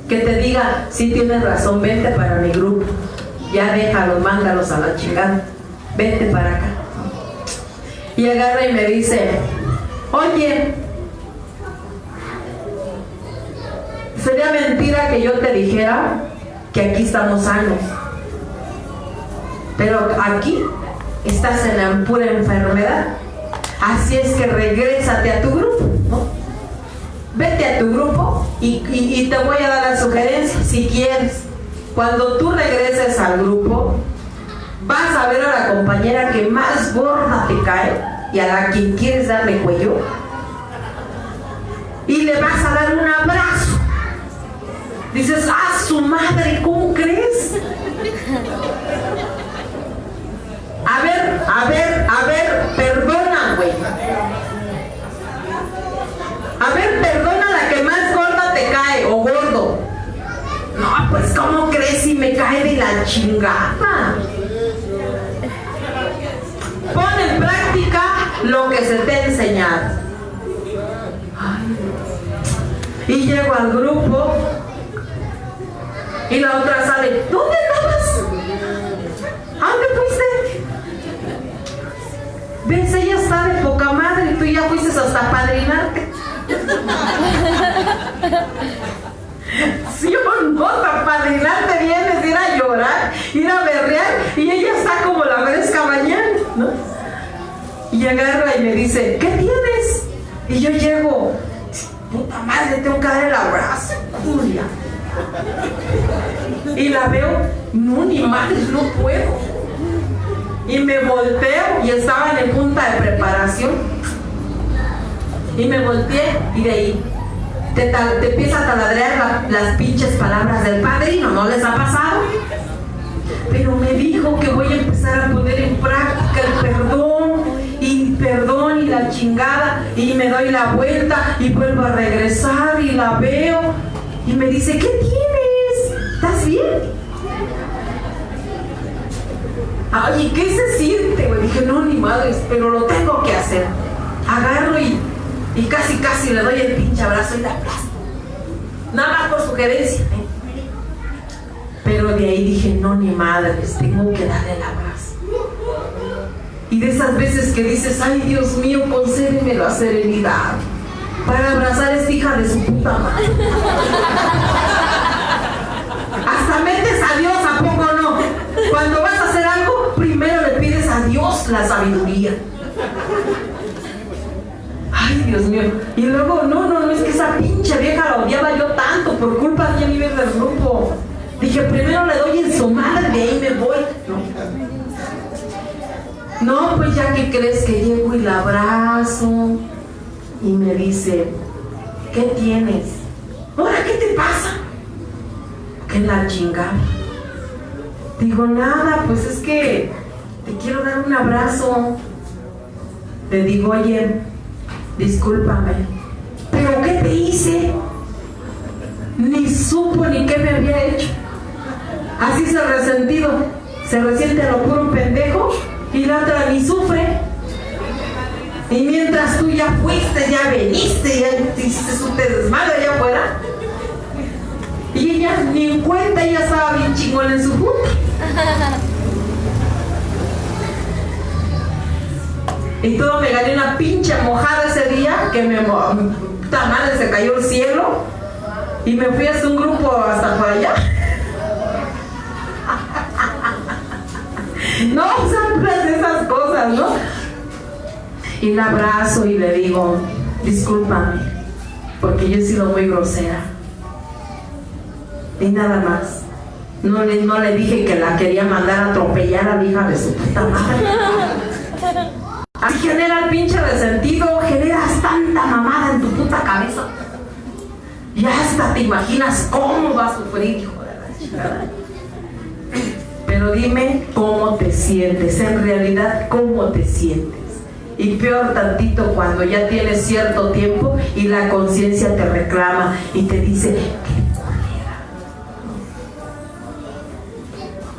que te diga, sí tienes razón, vente para mi grupo, ya déjalos, mándalos a la chingada, vente para acá. Y agarra y me dice, oye, sería mentira que yo te dijera que aquí estamos sanos, pero aquí estás en la pura enfermedad, así es que regrésate a tu grupo, ¿no? Vete a tu grupo y te voy a dar la sugerencia, si quieres, cuando tú regreses al grupo, vas a ver a la compañera que más gorda te cae y a la que quieres darle cuello y le vas a dar un abrazo. Dices, ¡ah, su madre! ¿Cómo crees? A ver, perdona, güey. A ver, perdona la que más gorda te cae, o gordo. No, pues, ¿cómo crees si me cae de la chingada? Pon en práctica lo que se te ha enseñado. Y llego al grupo y la otra sale, ¿dónde andabas? ¿A dónde fuiste? ¿Ves? Ella está de poca madre y tú ya fuiste hasta padrinarte. ¿Sí o no? Hasta padrinarte vienes, ir a llorar, ir a berrear y ella está como la fresca mañana, ¿no? Y agarra y me dice, ¿qué tienes? Y yo llego, puta madre, tengo que dar el abrazo, Julia. Y la veo, no, ni madre, no puedo. Y me volteo y estaban en punta de preparación. Y me volteé y de ahí te empieza a taladrear las pinches palabras del padrino, ¿no les ha pasado? Pero me dijo que voy a empezar a poner en práctica el perdón y la chingada, y me doy la vuelta y vuelvo a regresar y la veo y me dice, ¿qué tienes? ¿Estás bien? Ay, ¿qué se siente? Me dije, no, ni madres, pero lo tengo que hacer. Agarro y casi le doy el pinche abrazo y la aplasto. nada más por sugerencia, ¿eh? Pero de ahí dije, no, ni madres, tengo que darle el abrazo. Y de esas veces que dices, ay, Dios mío, concédeme la serenidad para abrazar a esta hija de su puta madre. Hasta metes a Dios, ¿a poco no? Cuando vas a hacer algo, primero le pides a Dios la sabiduría. Ay, Dios mío. Y luego, no, es que esa pinche vieja la odiaba yo tanto por culpa de mi del grupo. Dije, primero le doy en su madre, de ahí me voy. No, pues ya que crees que llego y la abrazo y me dice, ¿qué tienes? ¿Ahora qué te pasa? ¿Qué la chingada? Digo, nada, pues es que te quiero dar un abrazo. Le digo, oye, discúlpame, ¿pero qué te hice? Ni supo ni qué me había hecho. Así se resentido, se resiente a lo puro pendejo y la otra ni sufre. Y mientras tú ya fuiste, ya veniste, ya hiciste su desmadre allá afuera. Y ella ni en cuenta, ella estaba bien chingona en su junta. Y todo me gané una pinche mojada ese día que puta madre, se cayó el cielo. Y me fui hasta un grupo hasta por allá. No, son de esas cosas, ¿no? Y la abrazo y le digo, discúlpame, porque yo he sido muy grosera. Y nada más. No le dije que la quería mandar a atropellar a la hija de su puta madre. Ahí genera el pinche resentido, generas tanta mamada en tu puta cabeza. Y hasta te imaginas cómo va a sufrir, hijo de la chingada. Pero dime cómo te sientes, en realidad cómo te sientes. Y peor tantito cuando ya tienes cierto tiempo y la conciencia te reclama y te dice, qué culera.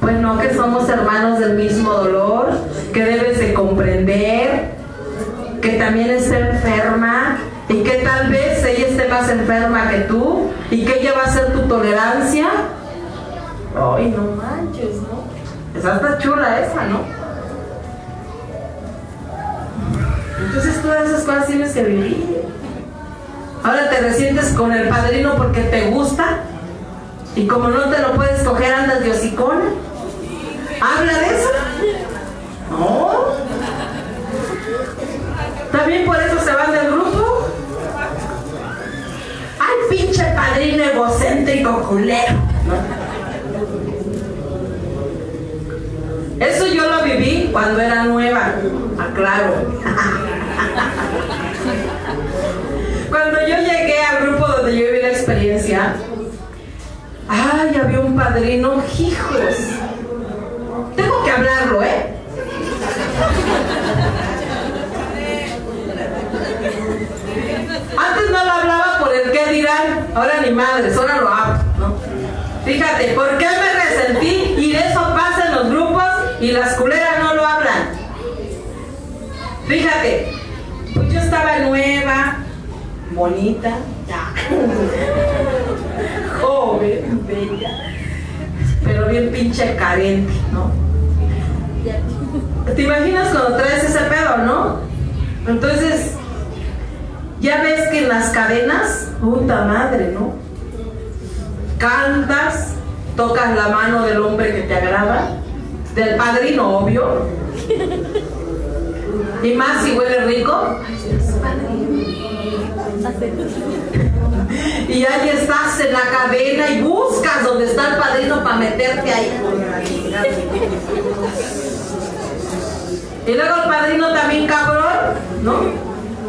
Pues no, que somos hermanos del mismo dolor, que debes de comprender que también está enferma y que tal vez ella esté más enferma que tú y que ella va a ser tu tolerancia. Ay, no manches, ¿no? Esa está chula esa, ¿no? Entonces todas esas cosas tienes que vivir. Ahora te resientes con el padrino porque te gusta y como no te lo puedes coger andas de hocicona. ¿Habla de eso? No. También por eso se van del grupo. Ay, pinche padrino egocéntrico culero, ¿no? Eso yo lo viví cuando era nueva, aclaro. Cuando yo llegué al grupo donde yo viví la experiencia, ay, había un padrino, hijos. Tengo que hablarlo, ¿eh? Antes no lo hablaba por el qué dirán, ahora ni madres, ahora lo hablo, ¿no? Fíjate, ¿por qué me resentí? Y eso pasa en los grupos y las culeras no lo hablan. Fíjate, pues yo estaba nueva, bonita, ya. Joven, bella, pero bien pinche carente, ¿no? ¿Te imaginas cuando traes ese pedo, no? Entonces, ya ves que en las cadenas, puta madre, ¿no? Cantas, tocas la mano del hombre que te agrada, del padrino, obvio. Y más si huele rico. Y ahí estás en la cadena y buscas donde está el padrino para meterte ahí. Y luego el padrino también cabrón, ¿no?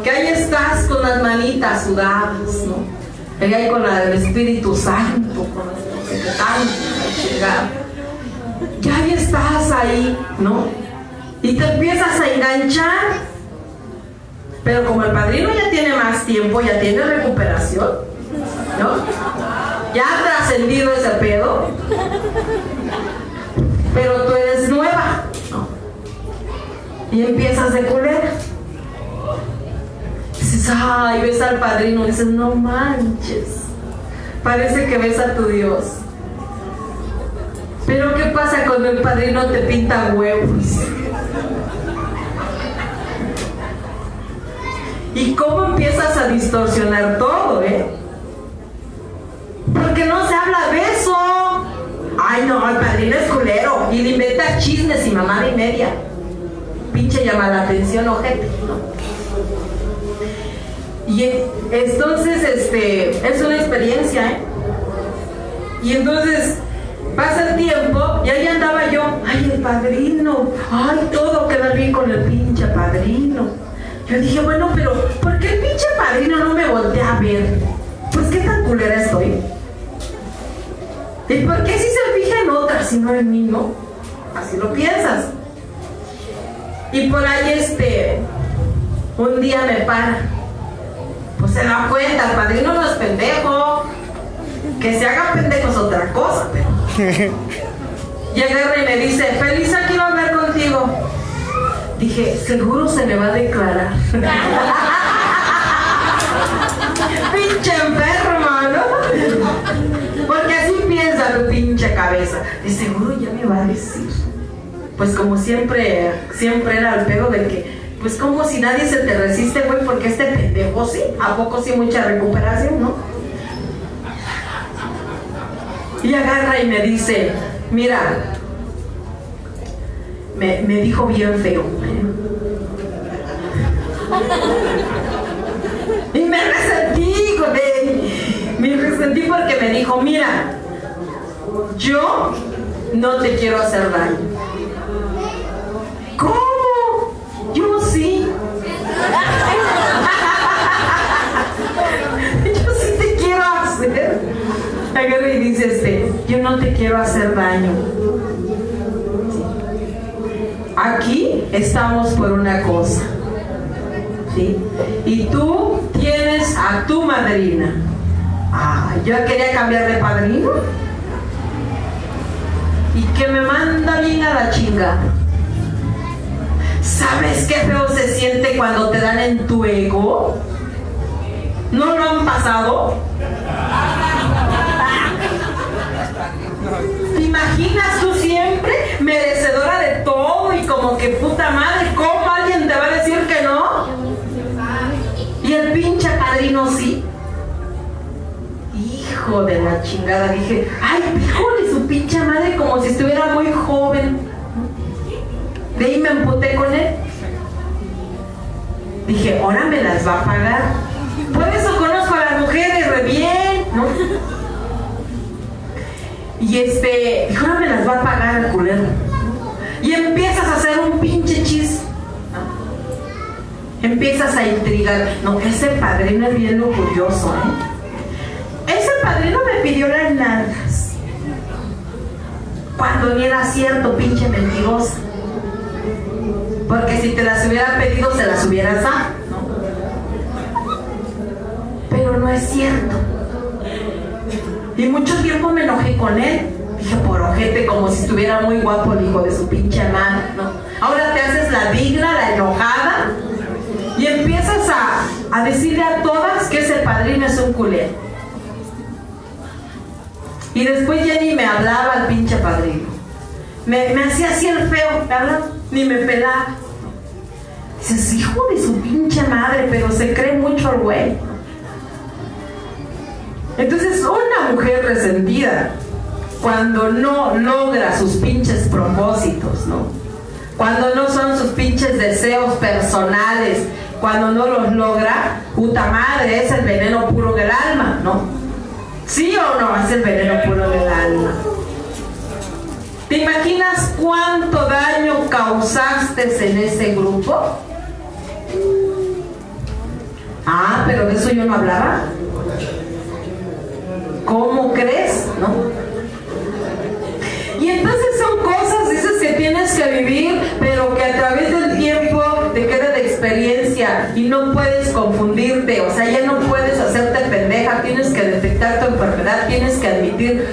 Que ahí estás con las manitas sudadas, ¿no? Y ahí con el Espíritu Santo, con el que tanto, ya ahí estás ahí, ¿no? Y te empiezas a enganchar. Pero como el padrino ya tiene más tiempo, ya tiene recuperación, ¿no? Ya ha trascendido ese pedo. Pero tú eres nueva, ¿no? Y empiezas de culera. Dices, ay, ves al padrino y dices, no manches. Parece que ves a tu Dios. Pero ¿qué pasa cuando el padrino te pinta huevos? ¿Y cómo empiezas a distorsionar todo, Porque no se habla de eso. Ay, no, el padrino es culero. Y le inventa chismes y mamada y media. Pinche llama la atención, ojete, ¿no? Y entonces, es una experiencia, Y entonces pasa el tiempo y ahí andaba yo. Ay, el padrino. Ay, todo queda bien con el pinche padrino. Yo dije, bueno, pero ¿por qué el pinche padrino no me voltea a ver? Pues qué tan culera estoy. ¿Y por qué si se fija en otra si no en mí, no? Así lo piensas. Y por ahí un día me para. Pues se da cuenta, el padrino no es pendejo. Que se haga pendejo es otra cosa, pero. Y agarra y me dice, Felisa, quiero hablar contigo. Dije, seguro se me va a declarar. Pinche enferma, ¿no? Porque así piensa tu pinche cabeza. De seguro ya me va a decir. Pues como siempre era el pedo de que, pues como si nadie se te resiste, güey, porque este pendejo sí, ¿a poco sí mucha recuperación, no? Y agarra y me dice, mira, me dijo bien feo. Y me resentí, güey. Me resentí porque me dijo, mira, yo no te quiero hacer daño. ¿Cómo? Yo sí. Yo sí te quiero hacer. Agarra y dice yo no te quiero hacer daño. Aquí estamos por una cosa, ¿sí? Y tú tienes a tu madrina. Yo quería cambiar de padrino y que me manda bien a la chingada. ¿Sabes qué feo se siente cuando te dan en tu ego? ¿No lo han pasado? ¿Te imaginas tú siempre merecedora de todo y como que puta madre, cómo alguien te va a decir que no? Y el pinche padrino sí. Hijo de la chingada, dije, ay, hijo de su pinche madre, como si estuviera muy joven. De ahí me emputé con él. Dije, ahora me las va a pagar. Por eso conozco a las mujeres re bien, ¿no? Y dijo, ahora me las va a pagar el culero. Y empiezas a hacer un pinche chis, ¿no? Empiezas a intrigar. No, ese padrino es bien lujurioso, Ese padrino me pidió las nalgas. Cuando ni era cierto, pinche mentirosa. Porque si te las hubiera pedido, se las hubieras dado, ¿no? Pero no es cierto. Y mucho tiempo me enojé con él. Dije, por ojete, como si estuviera muy guapo el hijo de su pinche madre, ¿no? Ahora te haces la digna, la enojada, y empiezas a decirle a todas que ese padrino es un culero. Y después ya ni me hablaba el pinche padrino. Me hacía así el feo, ¿verdad? Ni me pelaba. Dices, hijo de su pinche madre, pero se cree mucho el güey. Entonces, una mujer resentida, cuando no logra sus pinches propósitos, ¿no? Cuando no son sus pinches deseos personales, cuando no los logra, puta madre, es el veneno puro del alma, ¿no? ¿Sí o no? Es el veneno puro del alma. ¿Te imaginas cuánto daño causaste en ese grupo? Pero de eso yo no hablaba. ¿Cómo crees? ¿No? Y entonces son cosas, dices, que tienes que vivir, pero que a través del tiempo te queda de experiencia y no puedes confundirte, o sea, ya no puedes hacerte pendeja, tienes que detectar tu enfermedad, tienes que admitir,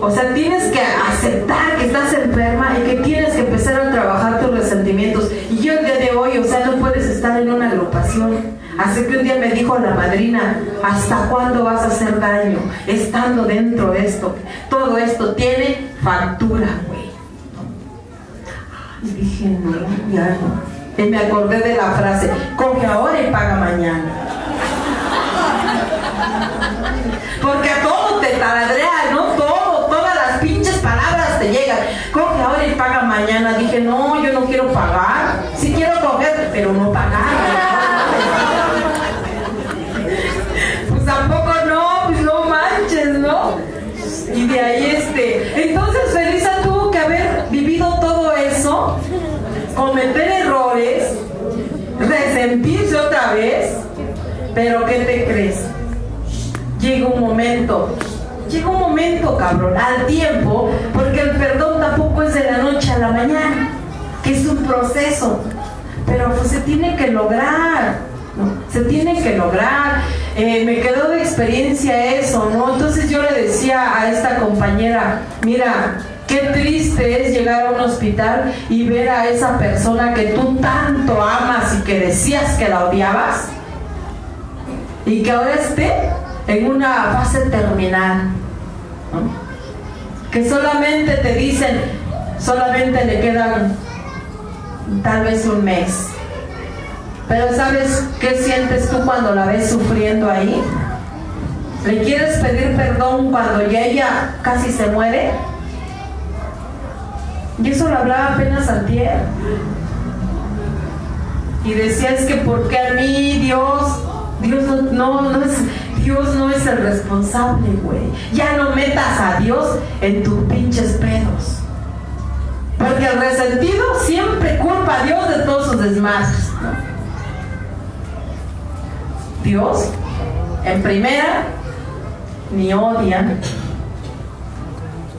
o sea, tienes que aceptar que estás enferma y que tienes que empezar a trabajar tus resentimientos. Y yo el día de hoy, o sea, no puedes estar en una agrupación. Así que un día me dijo la madrina, ¿hasta cuándo vas a hacer daño? Estando dentro de esto. Todo esto tiene factura, güey. Y dije, no, ya no. Y me acordé de la frase, coge ahora y paga mañana. Porque a todo te taladrea, ¿no? Todas las pinches palabras te llegan. Coge ahora y paga mañana. Dije, no, yo no quiero pagar. Sí quiero coger, pero no pagar. Tampoco no, pues no manches, ¿no? Y de ahí entonces Felisa tuvo que haber vivido todo eso, cometer errores, resentirse otra vez, pero ¿qué te crees? Llega un momento, cabrón, al tiempo, porque el perdón tampoco es de la noche a la mañana, que es un proceso, pero pues se tiene que lograr, ¿no? Se tiene que lograr. Me quedó de experiencia eso, ¿no? Entonces yo le decía a esta compañera, mira, qué triste es llegar a un hospital y ver a esa persona que tú tanto amas y que decías que la odiabas y que ahora esté en una fase terminal, ¿no? Que solamente te dicen, solamente le quedan tal vez un mes. Pero ¿sabes qué sientes tú cuando la ves sufriendo ahí? ¿Le quieres pedir perdón cuando ya ella casi se muere? Y eso lo hablaba apenas antier. Y decía, es que ¿por qué a mí Dios no es el responsable, güey? Ya no metas a Dios en tus pinches pedos. Porque el resentido siempre culpa a Dios de todos sus desmadres, ¿no? Dios, en primera, ni odia.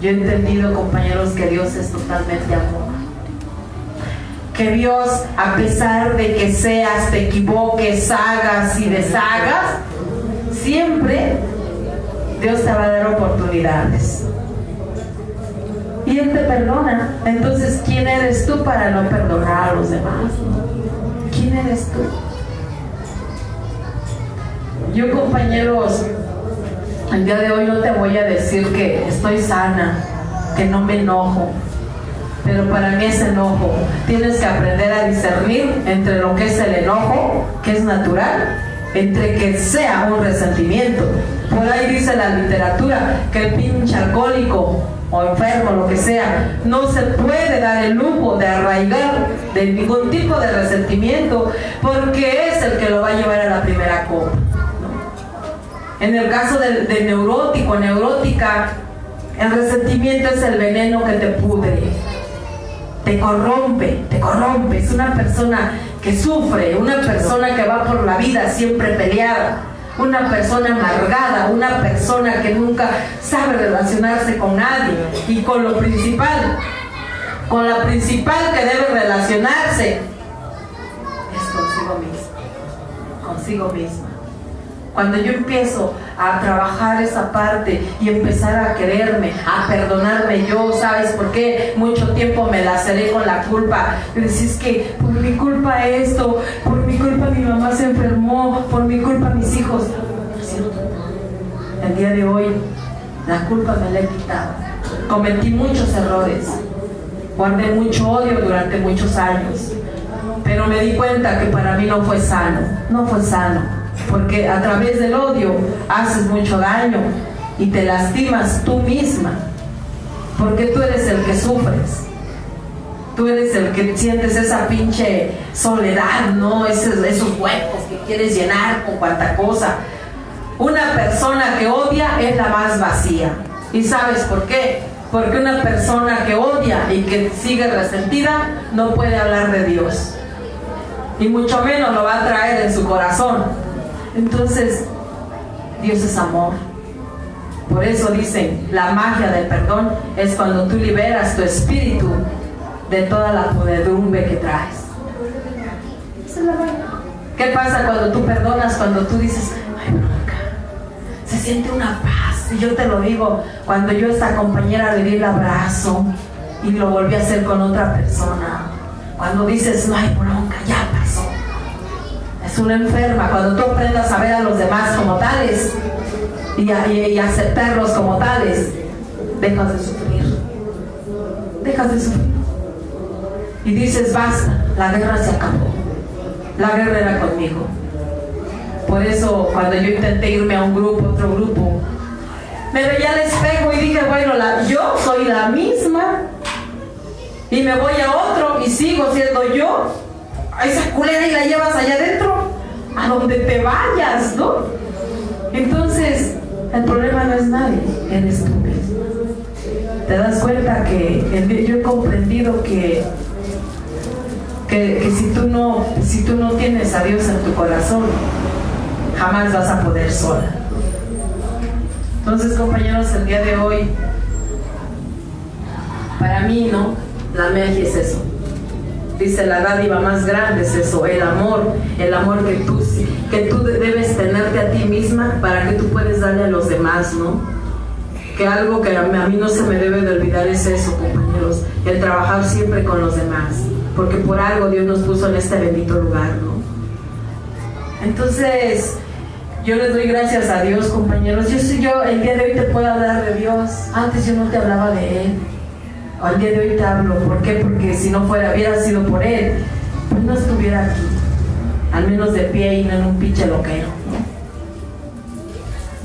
Yo he entendido, compañeros, que Dios es totalmente amor. Que Dios, a pesar de que seas, te equivoques, hagas y deshagas, siempre Dios te va a dar oportunidades. Y Él te perdona. Entonces, ¿quién eres tú para no perdonar a los demás? ¿Quién eres tú? Yo, compañeros, el día de hoy no te voy a decir que estoy sana, que no me enojo, pero para mí ese enojo, tienes que aprender a discernir entre lo que es el enojo, que es natural, entre que sea un resentimiento. Por ahí dice la literatura que el pinche alcohólico o enfermo, lo que sea, no se puede dar el lujo de arraigar de ningún tipo de resentimiento, porque es el que lo va a llevar a la primera copa. En el caso del neurótico, neurótica, el resentimiento es el veneno que te pudre, te corrompe, es una persona que sufre, una persona que va por la vida siempre peleada, una persona amargada, una persona que nunca sabe relacionarse con nadie, y con lo principal, con la principal que debe relacionarse es consigo misma. Cuando yo empiezo a trabajar esa parte y empezar a quererme, a perdonarme yo, ¿sabes por qué? Mucho tiempo me laceré con la culpa. Y decís que por mi culpa esto, por mi culpa mi mamá se enfermó, por mi culpa mis hijos. El día de hoy la culpa me la he quitado. Cometí muchos errores, guardé mucho odio durante muchos años, pero me di cuenta que para mí no fue sano. Porque a través del odio haces mucho daño y te lastimas tú misma, porque tú eres el que sufres, tú eres el que sientes esa pinche soledad, ¿no? Esos huecos que quieres llenar con cuanta cosa. Una persona que odia es la más vacía. ¿Y sabes por qué? Porque una persona que odia y que sigue resentida no puede hablar de Dios, y mucho menos lo va a traer en su corazón. Entonces, Dios es amor. Por eso dicen, la magia del perdón es cuando tú liberas tu espíritu de toda la podredumbre que traes. Esa es la magia. ¿Qué pasa cuando tú perdonas? Cuando tú dices, ay, bronca, se siente una paz. Y yo te lo digo, cuando yo a esta compañera le di el abrazo y lo volví a hacer con otra persona, cuando dices, no hay bronca, ya pasó. Es es una enferma. Cuando tú aprendas a ver a los demás como tales y aceptarlos como tales, dejas de sufrir. Dejas de sufrir. Y dices, basta, la guerra se acabó. La guerra era conmigo. Por eso, cuando yo intenté irme a un grupo, otro grupo, me veía al espejo y dije, bueno, yo soy la misma. Y me voy a otro y sigo siendo yo. A esa culera y la llevas allá adentro, a donde te vayas, ¿no? Entonces, el problema no es nadie, eres tú mismo. Te das cuenta que yo he comprendido que si tú no tienes a Dios en tu corazón, jamás vas a poder sola. Entonces, compañeros, el día de hoy, para mí, ¿no? La magia es eso. Dice, la dádiva más grande es eso, el amor que tú debes tenerte a ti misma para que tú puedas darle a los demás, ¿no? Que algo que a mí no se me debe de olvidar es eso, compañeros, el trabajar siempre con los demás, porque por algo Dios nos puso en este bendito lugar, ¿no? Entonces, yo les doy gracias a Dios, compañeros. Yo el día de hoy te puedo hablar de Dios. Antes yo no te hablaba de Él. Al día de hoy te hablo. ¿Por qué? Porque si no hubiera sido por Él, pues no estuviera aquí, al menos de pie y no en un pinche loquero, ¿no?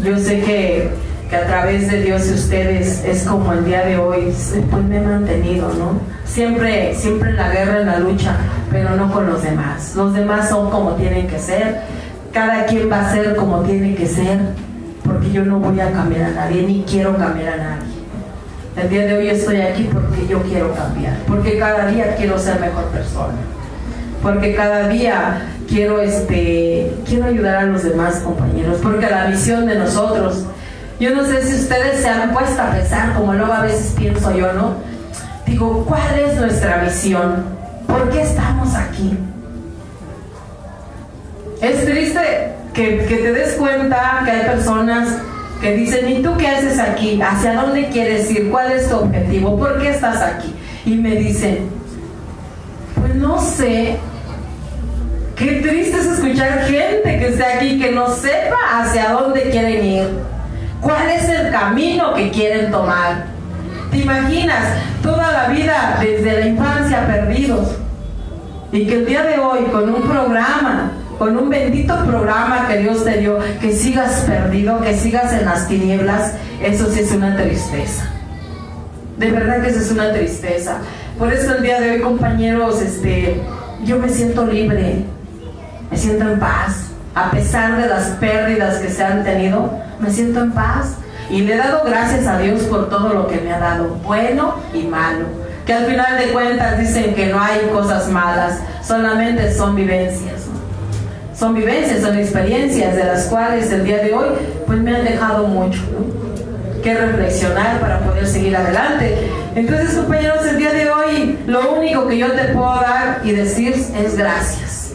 Yo sé que a través de Dios y ustedes es como el día de hoy, pues me he mantenido, ¿no? Siempre en la guerra, en la lucha, pero no con los demás. Los demás son como tienen que ser. Cada quien va a ser como tiene que ser, porque yo no voy a cambiar a nadie, ni quiero cambiar a nadie. El día de hoy estoy aquí porque yo quiero cambiar, porque cada día quiero ser mejor persona, porque cada día quiero ayudar a los demás, compañeros, porque la misión de nosotros, yo no sé si ustedes se han puesto a pensar, como luego a veces pienso yo, ¿no? Digo, ¿cuál es nuestra misión? ¿Por qué estamos aquí? Es triste que te des cuenta que hay personas que dicen, ¿y tú qué haces aquí? ¿Hacia dónde quieres ir? ¿Cuál es tu objetivo? ¿Por qué estás aquí? Y me dicen, pues no sé. Qué triste es escuchar gente que esté aquí que no sepa hacia dónde quieren ir. ¿Cuál es el camino que quieren tomar? ¿Te imaginas toda la vida desde la infancia perdidos? Y que el día de hoy con un programa, con un bendito programa que Dios te dio, que sigas perdido, que sigas en las tinieblas, eso sí es una tristeza. De verdad que eso es una tristeza. Por eso el día de hoy, compañeros, yo me siento libre, me siento en paz. A pesar de las pérdidas que se han tenido, me siento en paz. Y le he dado gracias a Dios por todo lo que me ha dado, bueno y malo. Que al final de cuentas dicen que no hay cosas malas, solamente son vivencias. Son vivencias, son experiencias de las cuales el día de hoy pues me han dejado mucho, ¿no? Que reflexionar para poder seguir adelante. Entonces, compañeros, el día de hoy lo único que yo te puedo dar y decir es gracias.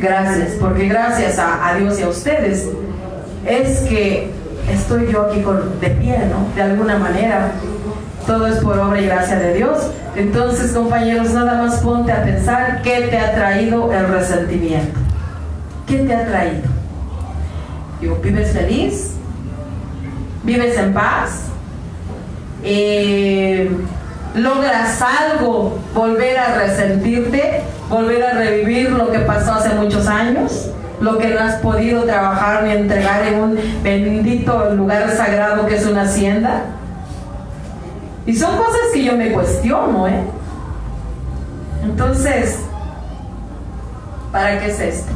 Gracias, porque gracias a Dios y a ustedes es que estoy yo aquí de pie, ¿no? De alguna manera. Todo es por obra y gracia de Dios. Entonces, compañeros, nada más ponte a pensar qué te ha traído el resentimiento. ¿Qué te ha traído? Digo, ¿vives feliz? ¿Vives en paz? ¿Logras algo? ¿Volver a resentirte? ¿Volver a revivir lo que pasó hace muchos años? Lo que no has podido trabajar ni entregar en un bendito lugar sagrado que es una hacienda. Y son cosas que yo me cuestiono, ¿eh? Entonces, ¿para qué es esto?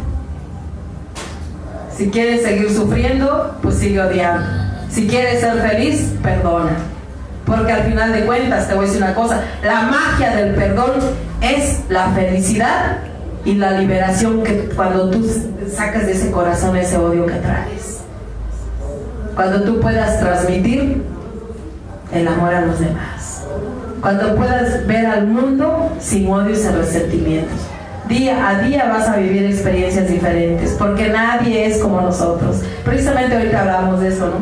Si quieres seguir sufriendo, pues sigue odiando. Si quieres ser feliz, perdona. Porque al final de cuentas, te voy a decir una cosa, la magia del perdón es la felicidad y la liberación que cuando tú sacas de ese corazón ese odio que traes. Cuando tú puedas transmitir el amor a los demás. Cuando puedas ver al mundo sin odios y resentimientos. Día a día vas a vivir experiencias diferentes, porque nadie es como nosotros. Precisamente ahorita hablamos de eso, ¿no?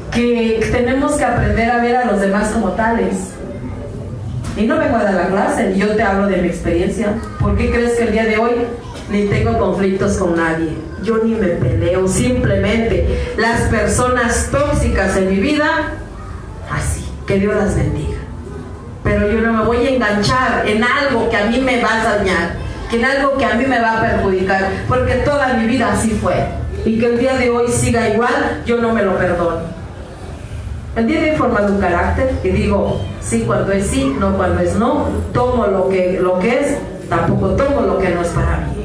Que tenemos que aprender a ver a los demás como tales. Y no vengo a dar la clase, yo te hablo de mi experiencia. ¿Por qué crees que el día de hoy ni tengo conflictos con nadie. Yo ni me peleo, simplemente las personas tóxicas en mi vida, así, que Dios las bendiga. Pero yo no me voy a enganchar en algo que a mí me va a dañar, que en algo que a mí me va a perjudicar, porque toda mi vida así fue. Y que el día de hoy siga igual, yo no me lo perdono. El día de hoy he formado un carácter y digo sí cuando es sí, no cuando es no. Tomo lo que es, tampoco tomo lo que no es para mí.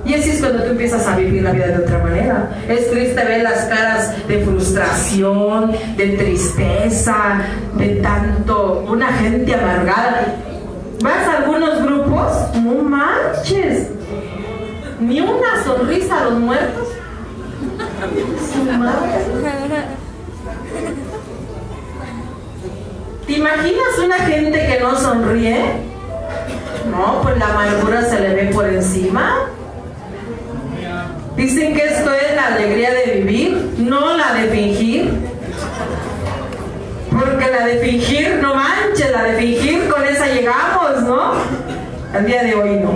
Y así es cuando tú empiezas a vivir la vida de otra manera. Es triste ver las caras de frustración, de tristeza, de tanto, una gente amargada. Vas a algunos grupos, no manches, ni una sonrisa a los muertos. Su madre. ¿Te imaginas una gente que no sonríe? No, pues la amargura se le ve por encima. Dicen que esto es la alegría de vivir, no la de fingir. Porque la de fingir, no manches, la de fingir, con esa llegamos, ¿no? El día de hoy no,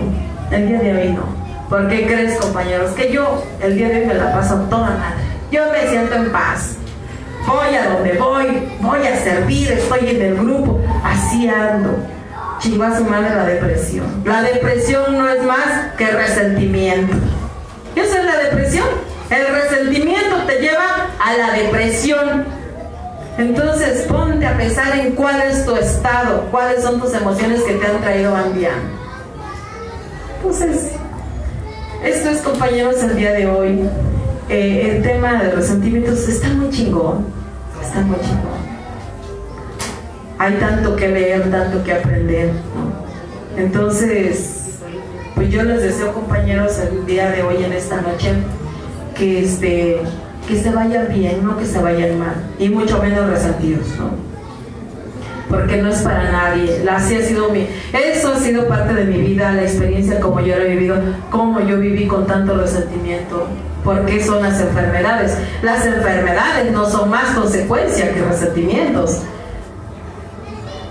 el día de hoy no. ¿Por qué crees, compañeros? Que yo el día de hoy me la paso toda madre. Yo me siento en paz. Voy a donde voy a servir, estoy en el grupo, así ando. Chingó a su madre la depresión. La depresión no es más que resentimiento. ¿Qué es la depresión? El resentimiento te lleva a la depresión. Entonces ponte a pensar en cuál es tu estado, cuáles son tus emociones que te han traído cambiando. Entonces, esto es, compañeros, el día de hoy. El tema de resentimientos está muy chingón, está muy chingón. Hay tanto que leer, tanto que aprender, ¿no? Entonces, pues yo les deseo, compañeros, el día de hoy, en esta noche, que se vayan bien, no que se vayan mal, y mucho menos resentidos, ¿no? Porque no es para nadie. Eso ha sido parte de mi vida, la experiencia como yo lo he vivido, como yo viví con tanto resentimiento. Porque son las enfermedades. Las enfermedades no son más consecuencia que resentimientos.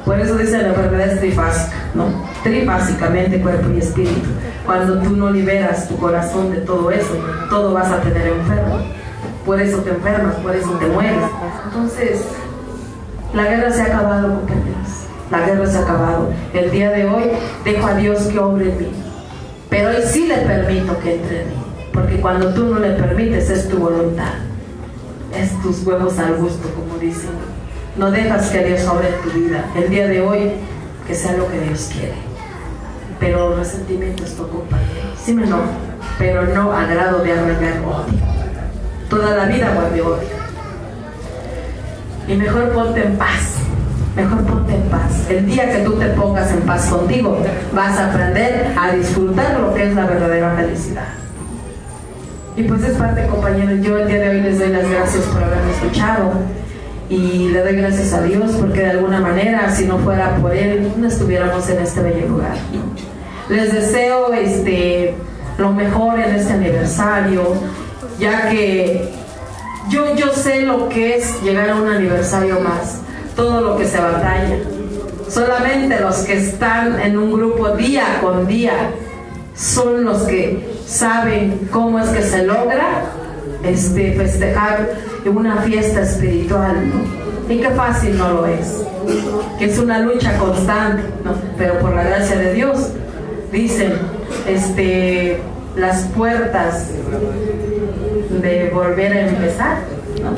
Por eso dice la enfermedad es trifásica, ¿no? Trifásicamente, cuerpo y espíritu. Cuando tú no liberas tu corazón de todo eso, todo vas a tener enfermo. Por eso te enfermas, por eso te mueres. Entonces, la guerra se ha acabado, compañeros. La guerra se ha acabado. El día de hoy dejo a Dios que obre en mí. Pero hoy sí le permito que entre en mí. Porque cuando tú no le permites, es tu voluntad. Es tus huevos al gusto, como dicen. No dejas que Dios obre en tu vida. El día de hoy, que sea lo que Dios quiere. Pero el resentimiento es tu compañero. Sí me enojo, pero no a grado de arraigar odio. Toda la vida guardé odio. Y mejor ponte en paz. Mejor ponte en paz. El día que tú te pongas en paz contigo, vas a aprender a disfrutar lo que es la verdadera felicidad. Y pues es parte, compañeros. Yo el día de hoy les doy las gracias por haberme escuchado. Y le doy gracias a Dios porque de alguna manera, si no fuera por Él, no estuviéramos en este bello lugar. Les deseo lo mejor en este aniversario, ya que yo sé lo que es llegar a un aniversario más, todo lo que se batalla. Solamente los que están en un grupo día con día son los que saben cómo es que se logra festejar una fiesta espiritual, ¿no? Y qué fácil no lo es, que es una lucha constante, ¿no? Pero por la gracia de Dios, dicen, las puertas de volver a empezar, ¿no?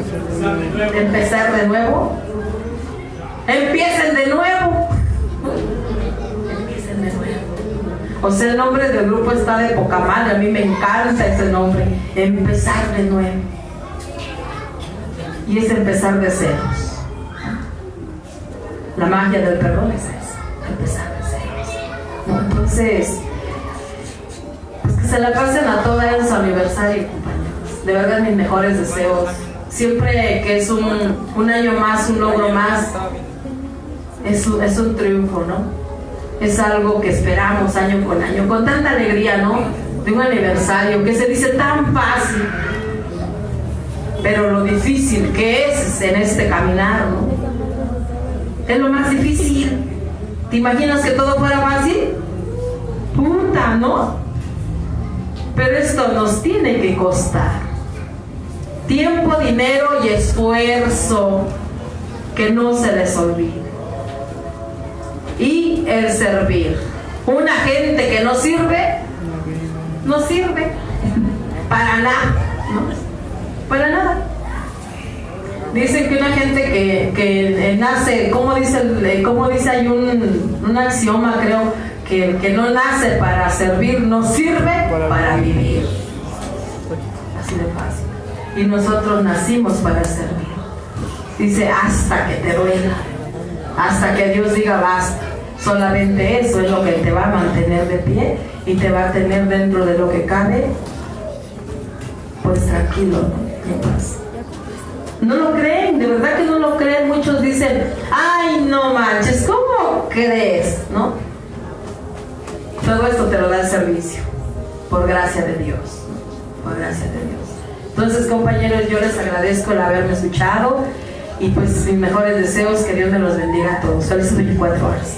Empezar de nuevo, empiecen de nuevo. O sea, el nombre del grupo está de poca madre. A mí me encanta ese nombre. Empezar de nuevo. Y es empezar de ceros. La magia del perdón es eso. Empezar de ceros. ¿No? Entonces, pues que se la pasen a toda en su aniversario, compañeros. De verdad, mis mejores deseos. Siempre que es un año más, un logro más, es un triunfo, ¿no? Es algo que esperamos año con tanta alegría, ¿no? De un aniversario que se dice tan fácil, pero lo difícil que es en este caminar, ¿no? Es lo más difícil. ¿Te imaginas que todo fuera fácil? Puta, ¿no? Pero esto nos tiene que costar tiempo, dinero y esfuerzo, que no se les olvide. Y el servir. Una gente que no sirve para nada, ¿no? Para nada. Dicen que una gente que nace, ¿cómo dice? Hay un axioma, creo, que el que no nace para servir no sirve para vivir. Así de fácil. Y nosotros nacimos para servir. Dice, hasta que te duela, hasta que Dios diga basta. Solamente eso es lo que te va a mantener de pie y te va a tener dentro de lo que cabe, pues tranquilo, ¿no? En paz. No lo creen, de verdad que no lo creen. Muchos dicen, ay, no manches, ¿cómo crees? ¿No? Todo esto te lo da el servicio, por gracia de Dios, ¿no? Por gracia de Dios. Entonces, compañeros, yo les agradezco el haberme escuchado y pues mis mejores deseos, que Dios me los bendiga a todos. Felices 24 horas.